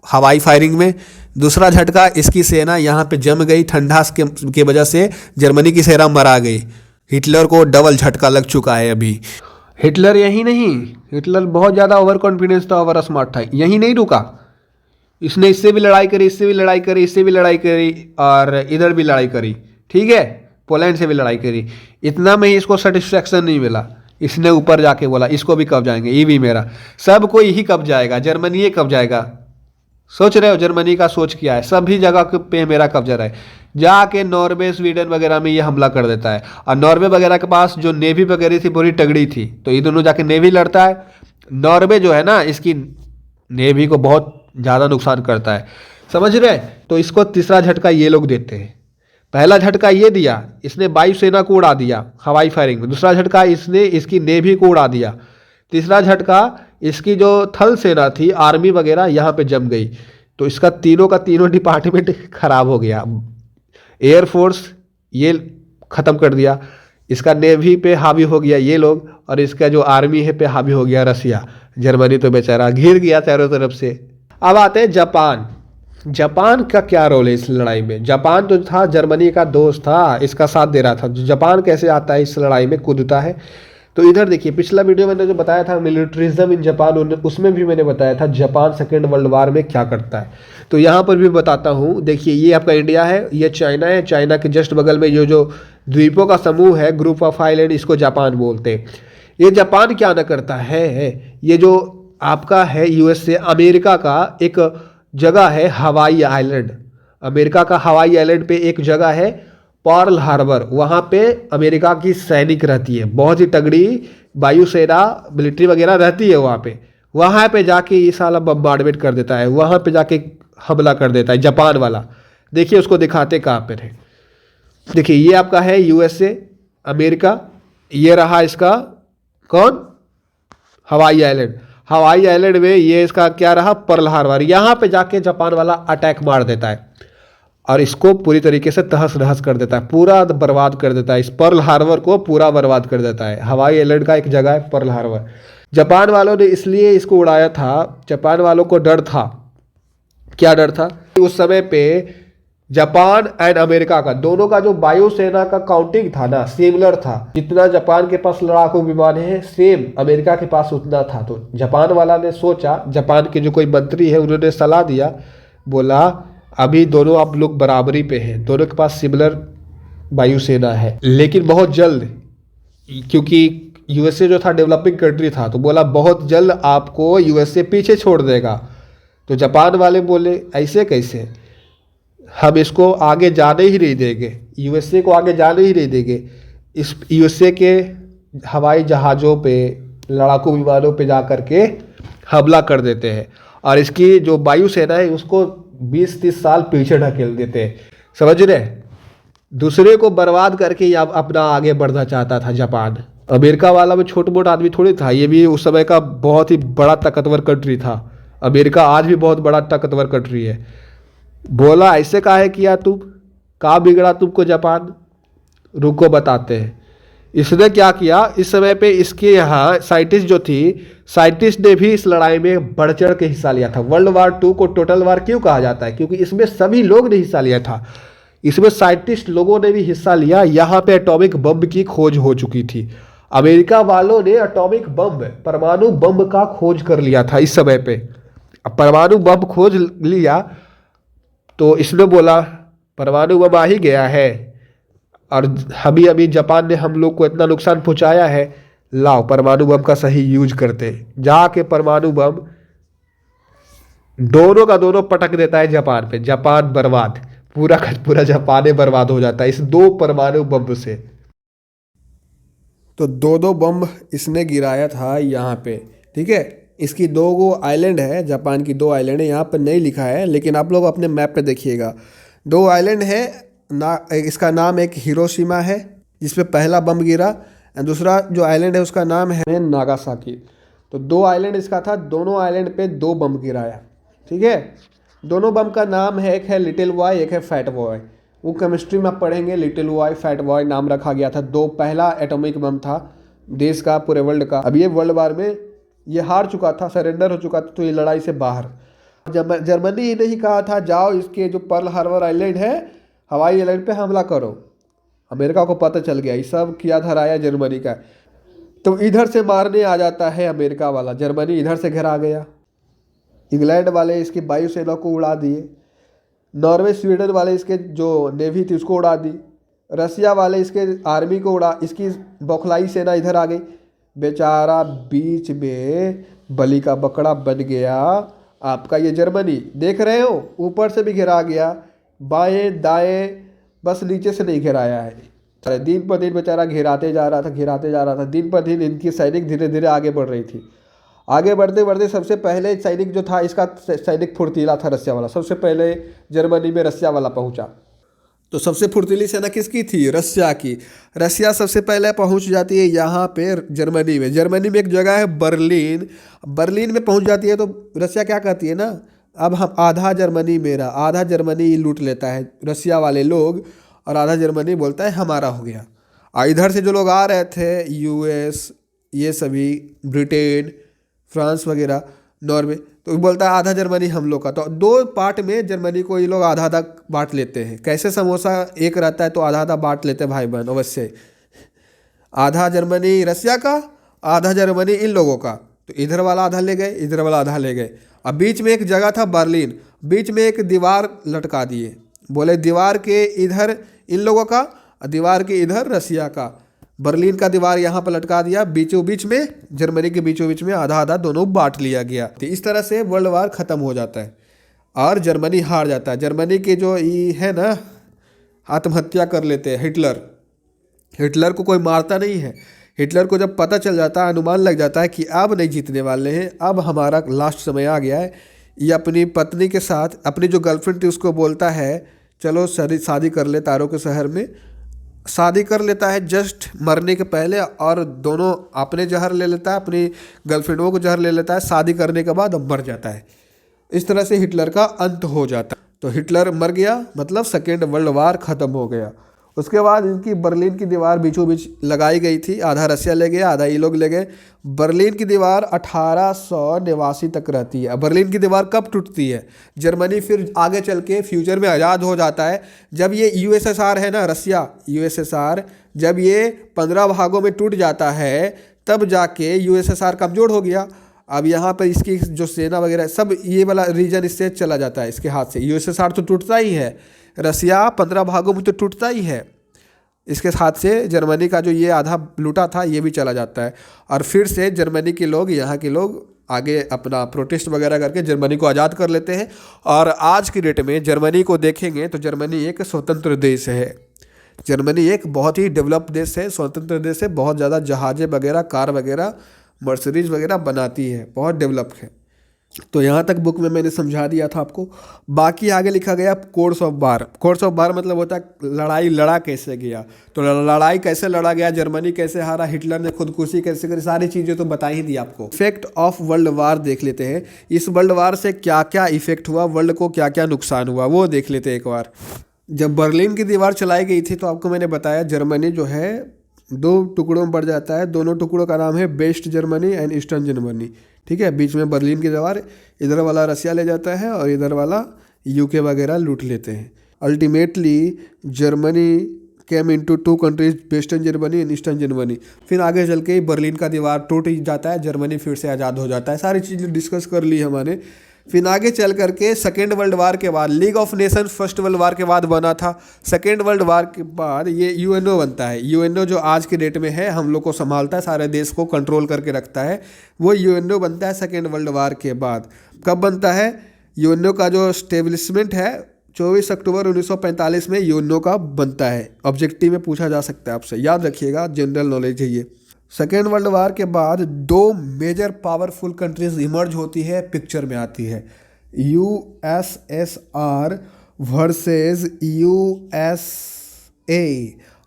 B: हवाई फायरिंग में। दूसरा झटका, इसकी सेना यहाँ पे जम गई, ठंडा के वजह से जर्मनी की सेना मरा गई। हिटलर को डबल झटका लग चुका है अभी। हिटलर यही नहीं, हिटलर बहुत ज़्यादा ओवर कॉन्फिडेंस था, ओवर स्मार्ट था। यही नहीं रुका, इसने इससे भी लड़ाई करी, इससे भी लड़ाई करी, इससे भी लड़ाई करी, और इधर भी लड़ाई करी। ठीक है, पोलैंड से भी लड़ाई करी। इतना में ही इसको सेटिस्फैक्शन नहीं मिला। इसने ऊपर जाके बोला इसको भी कब जाएंगे, ये भी मेरा, सबको यही कब जाएगा, जर्मनी ये कब जाएगा। सोच रहे हो जर्मनी का सोच क्या है, सभी जगह पे मेरा कब्जा रहे। जाके नॉर्वे, स्वीडन वगैरह में ये हमला कर देता है। और नॉर्वे वगैरह के पास जो नेवी वगैरह थी पूरी तगड़ी थी, तो ये दोनों जाके नेवी लड़ता है। नॉर्वे जो है ना, इसकी नेवी को बहुत ज़्यादा नुकसान करता है, समझ रहे। तो इसको तीसरा झटका ये लोग देते हैं। पहला झटका ये दिया, इसने वायुसेना को उड़ा दिया हवाई फायरिंग में। दूसरा झटका, इसने इसकी नेवी को उड़ा दिया। तीसरा झटका, इसकी जो थल सेना थी, आर्मी वगैरह, यहाँ पे जम गई। तो इसका तीनों का तीनों डिपार्टमेंट खराब हो गया। एयरफोर्स ये ख़त्म कर दिया, इसका नेवी पे हावी हो गया ये लोग, और इसका जो आर्मी है पे हावी हो गया रसिया। जर्मनी तो बेचारा घिर गया चारों तरफ से। अब आते हैं जापान। जापान का क्या रोल है इस लड़ाई में। जापान तो था जर्मनी का दोस्त था, इसका साथ दे रहा था। जापान कैसे आता है इस लड़ाई में, कूदता है। तो इधर देखिए, पिछला वीडियो मैंने जो बताया था मिलिट्रिज्म इन जापान, उसमें भी मैंने बताया था जापान सेकेंड वर्ल्ड वार में क्या करता है। तो यहाँ पर भी बताता हूँ। देखिए, ये आपका इंडिया है, ये चाइना है। चाइना के जस्ट बगल में जो द्वीपों का समूह है, ग्रुप ऑफ आइलैंड, इसको जापान बोलते हैं। ये जापान क्या न करता है, ये जो आपका है यूएसए, अमेरिका का एक जगह है हवाई आइलैंड। अमेरिका का हवाई आइलैंड पे एक जगह है पर्ल हार्बर, वहाँ पे अमेरिका की सैनिक रहती है, बहुत ही तगड़ी वायुसेना मिलिट्री वगैरह रहती है वहाँ पे जाके ये साला बम्बार्डमेंट कर देता है, वहाँ पे जाके हमला कर देता है जापान वाला। देखिए उसको दिखाते कहाँ पे है। देखिए ये आपका है यूएसए, अमेरिका, ये रहा इसका कौन, हवाई आइलैंड। हवाई आइलैंड में ये इसका क्या रहा, पर्ल हार्बर। यहाँ पे जाके जापान वाला अटैक मार देता है और इसको पूरी तरीके से तहस नहस कर देता है, पूरा बर्बाद कर देता है। इस पर्ल हार्बर को पूरा बर्बाद कर देता है। हवाई आइलैंड का एक जगह है पर्ल हार्बर। जापान वालों ने इसलिए इसको उड़ाया था, जापान वालों को डर था। क्या डर था, उस समय पे जापान एंड अमेरिका का दोनों का जो वायुसेना का काउंटिंग था ना, सिमिलर था। जितना जापान के पास लड़ाकू विमान है, सेम अमेरिका के पास उतना था। तो जापान वाला ने सोचा, जापान के जो कोई मंत्री है उन्होंने सलाह दिया, बोला अभी दोनों आप लोग बराबरी पे हैं, दोनों के पास सिमिलर वायुसेना है, लेकिन बहुत जल्द, क्योंकि यूएसए जो था डेवलपिंग कंट्री था, तो बोला बहुत जल्द आपको यूएसए पीछे छोड़ देगा। तो जापान वाले बोले ऐसे कैसे, हम इसको आगे जाने ही नहीं देंगे, यूएसए को आगे जाने ही नहीं देंगे। इस यूएसए के हवाई जहाज़ों पे, लड़ाकू विमानों पे जा कर के हमला कर देते हैं और इसकी जो वायुसेना है उसको 20-30 साल पीछे ढकेल देते हैं। समझ रहे, दूसरे को बर्बाद करके या अपना आगे बढ़ना चाहता था जापान। अमेरिका वाला भी छोट मोट आदमी थोड़ी था, ये भी उस समय का बहुत ही बड़ा ताकतवर कंट्री था। अमेरिका आज भी बहुत बड़ा ताकतवर कंट्री है। बोला ऐसे काहे किया तुम, कहाँ बिगड़ा तुमको जापान, रुको बताते हैं।
A: इसने क्या किया, इस समय पे इसके यहाँ साइंटिस्ट जो थी, साइंटिस्ट ने भी इस लड़ाई में बढ़ चढ़ के हिस्सा लिया था। वर्ल्ड वार टू को टोटल वार क्यों कहा जाता है? क्योंकि इसमें सभी लोग ने हिस्सा लिया था, इसमें साइंटिस्ट लोगों ने भी हिस्सा लिया। यहाँ पे एटॉमिक बम की खोज हो चुकी थी, अमेरिका वालों ने एटॉमिक बम, परमाणु बम का खोज कर लिया था इस समय पे। अब परमाणु बम खोज लिया तो इसने बोला परमाणु बम आ ही गया है और अभी अभी जापान ने हम लोग को इतना नुकसान पहुंचाया है, लाओ परमाणु बम का सही यूज करते। जाके परमाणु बम दोनों का दोनों पटक देता है जापान पे, जापान बर्बाद, पूरा का पूरा जापान बर्बाद हो जाता है इस दो परमाणु बम से। तो दो दो बम इसने गिराया था यहाँ पे, ठीक है। इसकी दो गो आइलैंड है, जापान की दो आइलैंड है, यहाँ पर नहीं लिखा है लेकिन आप लोग अपने मैप पे देखिएगा। दो आइलैंड है ना, इसका नाम एक हिरोशिमा है जिसपे पहला बम गिरा, और दूसरा जो आइलैंड है उसका नाम है नागासाकी। तो दो आइलैंड इसका था, दोनों आइलैंड पे दो बम गिराया, ठीक है। दोनों बम का नाम है, एक है लिटिल बॉय, एक है फैट बॉय। वो केमिस्ट्री में आप पढ़ेंगे, लिटिल बॉय फैट बॉय नाम रखा गया था। दो पहला एटॉमिक बम था देश का, पूरे वर्ल्ड का। अब ये वर्ल्ड वार में ये हार चुका था, सरेंडर हो चुका था, तो ये लड़ाई से बाहर। जब जर्मनी ने ही कहा था जाओ इसके जो पर्ल हार्बर आइलैंड है, हवाई आइलैंड पे हमला करो। अमेरिका को पता चल गया, ये सब किया धराया जर्मनी का। तो इधर से मारने आ जाता है अमेरिका वाला, जर्मनी इधर से घिरा गया। इंग्लैंड वाले इसकी वायुसेना को उड़ा दिए, नॉर्वे स्वीडन वाले इसके जो नेवी थी उसको उड़ा दी, रसिया वाले इसके आर्मी को उड़ा, इसकी बौखलाई सेना इधर आ गई। बेचारा बीच में बलि का बकरा बन गया आपका ये जर्मनी। देख रहे हो, ऊपर से भी घिरा गया, बाएं दाएं, बस नीचे से नहीं घिराया है। दिन पर दिन बेचारा घिराते जा रहा था, घिराते जा रहा था। दिन पर दिन इनकी सैनिक धीरे धीरे आगे बढ़ रही थी। आगे बढ़ते बढ़ते सबसे पहले सैनिक जो था इसका, सैनिक फुर्तीला था रसिया वाला। सबसे पहले जर्मनी में रसिया वाला पहुंचा। तो सबसे फुर्तीली सेना किसकी थी? रसिया की। रसिया सबसे पहले पहुंच जाती है यहाँ पे जर्मनी में। जर्मनी में एक जगह है बर्लिन, बर्लिन में पहुंच जाती है। तो रसिया क्या कहती है ना, अब हम आधा जर्मनी मेरा, आधा जर्मनी लूट लेता है रसिया वाले लोग, और आधा जर्मनी बोलता है हमारा हो गया। और इधर से जो लोग आ रहे थे, यूएस, ये सभी, ब्रिटेन, फ्रांस वगैरह, नॉर्वे, तो बोलता है आधा जर्मनी हम लोग का। तो दो पार्ट में जर्मनी को ये लोग आधा आधा बांट लेते हैं। कैसे समोसा एक रहता है तो आधा आधा बांट लेते हैं भाई बहन, अवश्य। आधा जर्मनी रसिया का, आधा जर्मनी इन लोगों का। तो इधर वाला आधा ले गए, इधर वाला आधा ले गए। अब बीच में एक जगह था बर्लिन, बीच में एक दीवार लटका दिए, बोले दीवार के इधर इन लोगों का, दीवार के इधर रसिया का। बर्लिन का दीवार यहाँ पर लटका दिया, बीचों बीच में, जर्मनी के बीचों बीच में आधा आधा दोनों बांट लिया गया। तो इस तरह से वर्ल्ड वार खत्म हो जाता है और जर्मनी हार जाता है। जर्मनी के जो ये है ना, आत्महत्या कर लेते हैं हिटलर। हिटलर को कोई मारता नहीं है। हिटलर को जब पता चल जाता है, अनुमान लग जाता है कि अब नहीं जीतने वाले हैं, अब हमारा लास्ट समय आ गया है, ये अपनी पत्नी के साथ, अपनी जो गर्लफ्रेंड थी उसको बोलता है चलो शादी कर ले, तारों के शहर में शादी कर लेता है जस्ट मरने के पहले, और दोनों अपने जहर ले लेता है, अपनी गर्लफ्रेंडों को जहर ले लेता है। शादी करने के बाद अब मर जाता है। इस तरह से हिटलर का अंत हो जाता है। तो हिटलर मर गया, मतलब सेकेंड वर्ल्ड वार ख़त्म हो गया। उसके बाद इनकी बर्लिन की दीवार बीचों बीच लगाई गई थी, आधा रसिया ले गया, आधा ये लोग ले गए। बर्लिन की दीवार 1889 तक रहती है। बर्लिन की दीवार कब टूटती है? जर्मनी फिर आगे चल के फ्यूचर में आज़ाद हो जाता है, जब ये यूएसएसआर है ना, रसिया यूएसएसआर, जब ये 15 भागों में टूट जाता है, तब जाके यूएसएसआर कमज़ोर हो गया। अब यहाँ पर इसकी जो सेना वगैरह सब, ये वाला रीजन इससे चला जाता है, इसके हाथ से। यूएसएसआर तो टूटता ही है, रसिया 15 भागों में तो टूटता ही है, इसके हाथ से जर्मनी का जो ये आधा लूटा था ये भी चला जाता है। और फिर से जर्मनी के लोग, यहाँ के लोग आगे अपना प्रोटेस्ट वगैरह करके जर्मनी को आज़ाद कर लेते हैं। और आज की डेट में जर्मनी को देखेंगे तो जर्मनी एक स्वतंत्र देश है। जर्मनी एक बहुत ही डेवलप देश है, स्वतंत्र देश है, बहुत ज़्यादा जहाज़ें वगैरह, कार वगैरह, मर्सिडीज वगैरह बनाती है, बहुत डेवलप है। तो यहाँ तक बुक में मैंने समझा दिया था आपको। बाकी आगे लिखा गया course of war. Course of war मतलब होता है लड़ाई लड़ा कैसे गया, तो लड़ाई कैसे लड़ा गया, जर्मनी कैसे हारा, हिटलर ने खुदकुशी कैसे करी, सारी चीज़ें तो बता ही दी आपको। इफेक्ट ऑफ वर्ल्ड वार देख लेते हैं। इस वर्ल्ड वार से क्या क्या इफेक्ट हुआ, वर्ल्ड को क्या क्या नुकसान हुआ, वो देख लेते हैं एक बार। जब बर्लिन की दीवार चलाई गई थी तो आपको मैंने बताया जर्मनी जो है दो टुकड़ों में बढ़ जाता है। दोनों टुकड़ों का नाम है West Germany and Eastern Germany. ठीक है, बीच में बर्लिन की दीवार, इधर वाला रसिया ले जाता है और इधर वाला यूके वगैरह लूट लेते हैं। Ultimately Germany came into two countries, western Germany and Eastern Germany. फिर आगे चल के बर्लिन का दीवार टूट जाता है, जर्मनी फिर से आज़ाद हो जाता है। सारी चीज़ें डिस्कस कर ली हमने। फिर आगे चल करके सेकेंड वर्ल्ड वार के बाद league of Nations first world war के बाद बना था। सेकेंड वर्ल्ड वार के बाद ये यूएनओ बनता है। यूएनओ जो आज के डेट में है हम लोग को संभालता है, सारे देश को कंट्रोल करके रखता है, वो यूएनओ बनता है सेकेंड वर्ल्ड वार के बाद। कब बनता है? यूएनओ का जो स्टेब्लिशमेंट है 24 अक्टूबर 1945 में यूएनओ का बनता है। ऑब्जेक्टिव में पूछा जा सकता है आपसे, याद रखिएगा, जनरल नॉलेज है ये। सेकेंड वर्ल्ड वार के बाद दो मेजर पावरफुल कंट्रीज इमर्ज होती है, पिक्चर में आती है। यूएसएसआर वर्सेस यूएसए,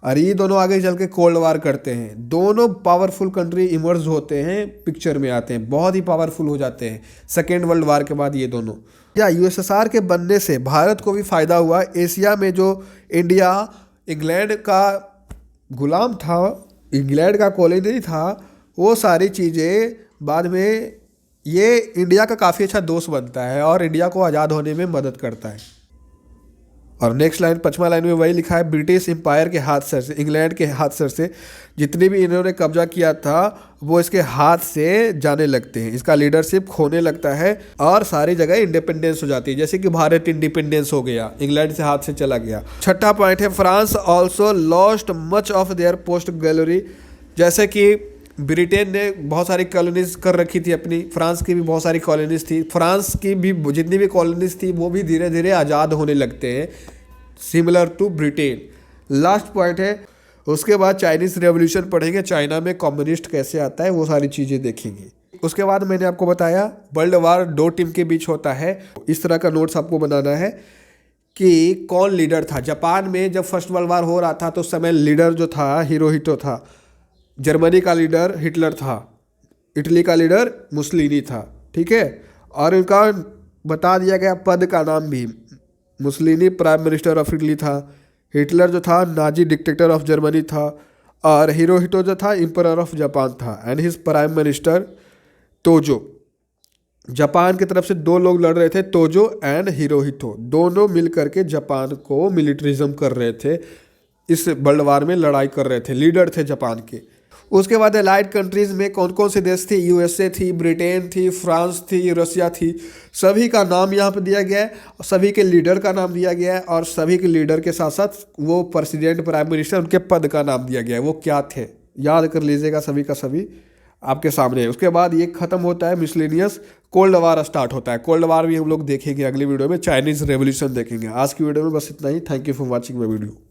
A: और ये दोनों आगे चल के कोल्ड वार करते हैं। दोनों पावरफुल कंट्री इमर्ज होते हैं, पिक्चर में आते हैं, बहुत ही पावरफुल हो जाते हैं सेकेंड वर्ल्ड वार के बाद ये दोनों। या यूएसएसआर के बनने से भारत को भी फ़ायदा हुआ। एशिया में जो इंडिया इंग्लैंड का गुलाम था, इंग्लैंड का कॉलोनी था, वो सारी चीज़ें बाद में ये इंडिया का काफ़ी अच्छा दोस्त बनता है और इंडिया को आज़ाद होने में मदद करता है। और नेक्स्ट लाइन, 5वां लाइन में वही लिखा है, ब्रिटिश एम्पायर के हाथ सर से, इंग्लैंड के हाथ सर से जितने भी इन्होंने कब्जा किया था वो इसके हाथ से जाने लगते हैं, इसका लीडरशिप खोने लगता है और सारी जगह इंडिपेंडेंस हो जाती है। जैसे कि भारत इंडिपेंडेंस हो गया, इंग्लैंड से हाथ से चला गया। छठा पॉइंट है, France also lost much of their post gallery. जैसे कि ब्रिटेन ने बहुत सारी कॉलोनीज कर रखी थी अपनी, फ्रांस की भी बहुत सारी कॉलोनीज थी, फ्रांस की भी जितनी भी कॉलोनीज थी वो भी धीरे धीरे आज़ाद होने लगते हैं, similar to Britain. Last point है, उसके बाद चाइनीज़ रेवोल्यूशन पढ़ेंगे, चाइना में कम्युनिस्ट कैसे आता है वो सारी चीज़ें देखेंगे। उसके बाद मैंने आपको बताया वर्ल्ड वार दो टीम के बीच होता है। इस तरह का नोट्स आपको बनाना है कि कौन लीडर था। जापान में जब फर्स्ट वर्ल्ड वार हो रहा था तो उस समय लीडर जो था हिरोहितो था, जर्मनी का लीडर हिटलर था, इटली का लीडर मुसलिनी था। ठीक है, और इनका बता दिया गया पद का नाम भी। Mussolini prime minister of Italy था, हिटलर जो था नाजी डिक्टेटर ऑफ जर्मनी था, और हिरोहितो जो था एम्परर ऑफ जापान था and his prime minister Tojo. Japan की तरफ से दो लोग लड़ रहे थे, तोजो एंड हिरोहितो, दोनों मिल करके जापान को मिलिट्रिज्म कर रहे थे, इस वर्ल्ड वार में लड़ाई कर रहे थे, लीडर थे जापान के। उसके बाद एलाइड कंट्रीज़ में कौन कौन से देश थे? यूएसए थी, ब्रिटेन थी, फ्रांस थी, रसिया थी। सभी का नाम यहाँ पर दिया गया है, सभी के लीडर का नाम दिया गया है, और सभी के लीडर के साथ साथ वो प्रेसिडेंट, प्राइम मिनिस्टर, उनके पद का नाम दिया गया है, वो क्या थे, याद कर लीजिएगा, सभी का सभी आपके सामने है। उसके बाद ये खत्म होता है मिसलेनियस, कोल्ड वार स्टार्ट होता है। कोल्ड वार भी हम लोग देखेंगे अगली वीडियो में, चाइनीज़ रेवोल्यूशन देखेंगे। आज की वीडियो में बस इतना ही। Thank you for watching my video.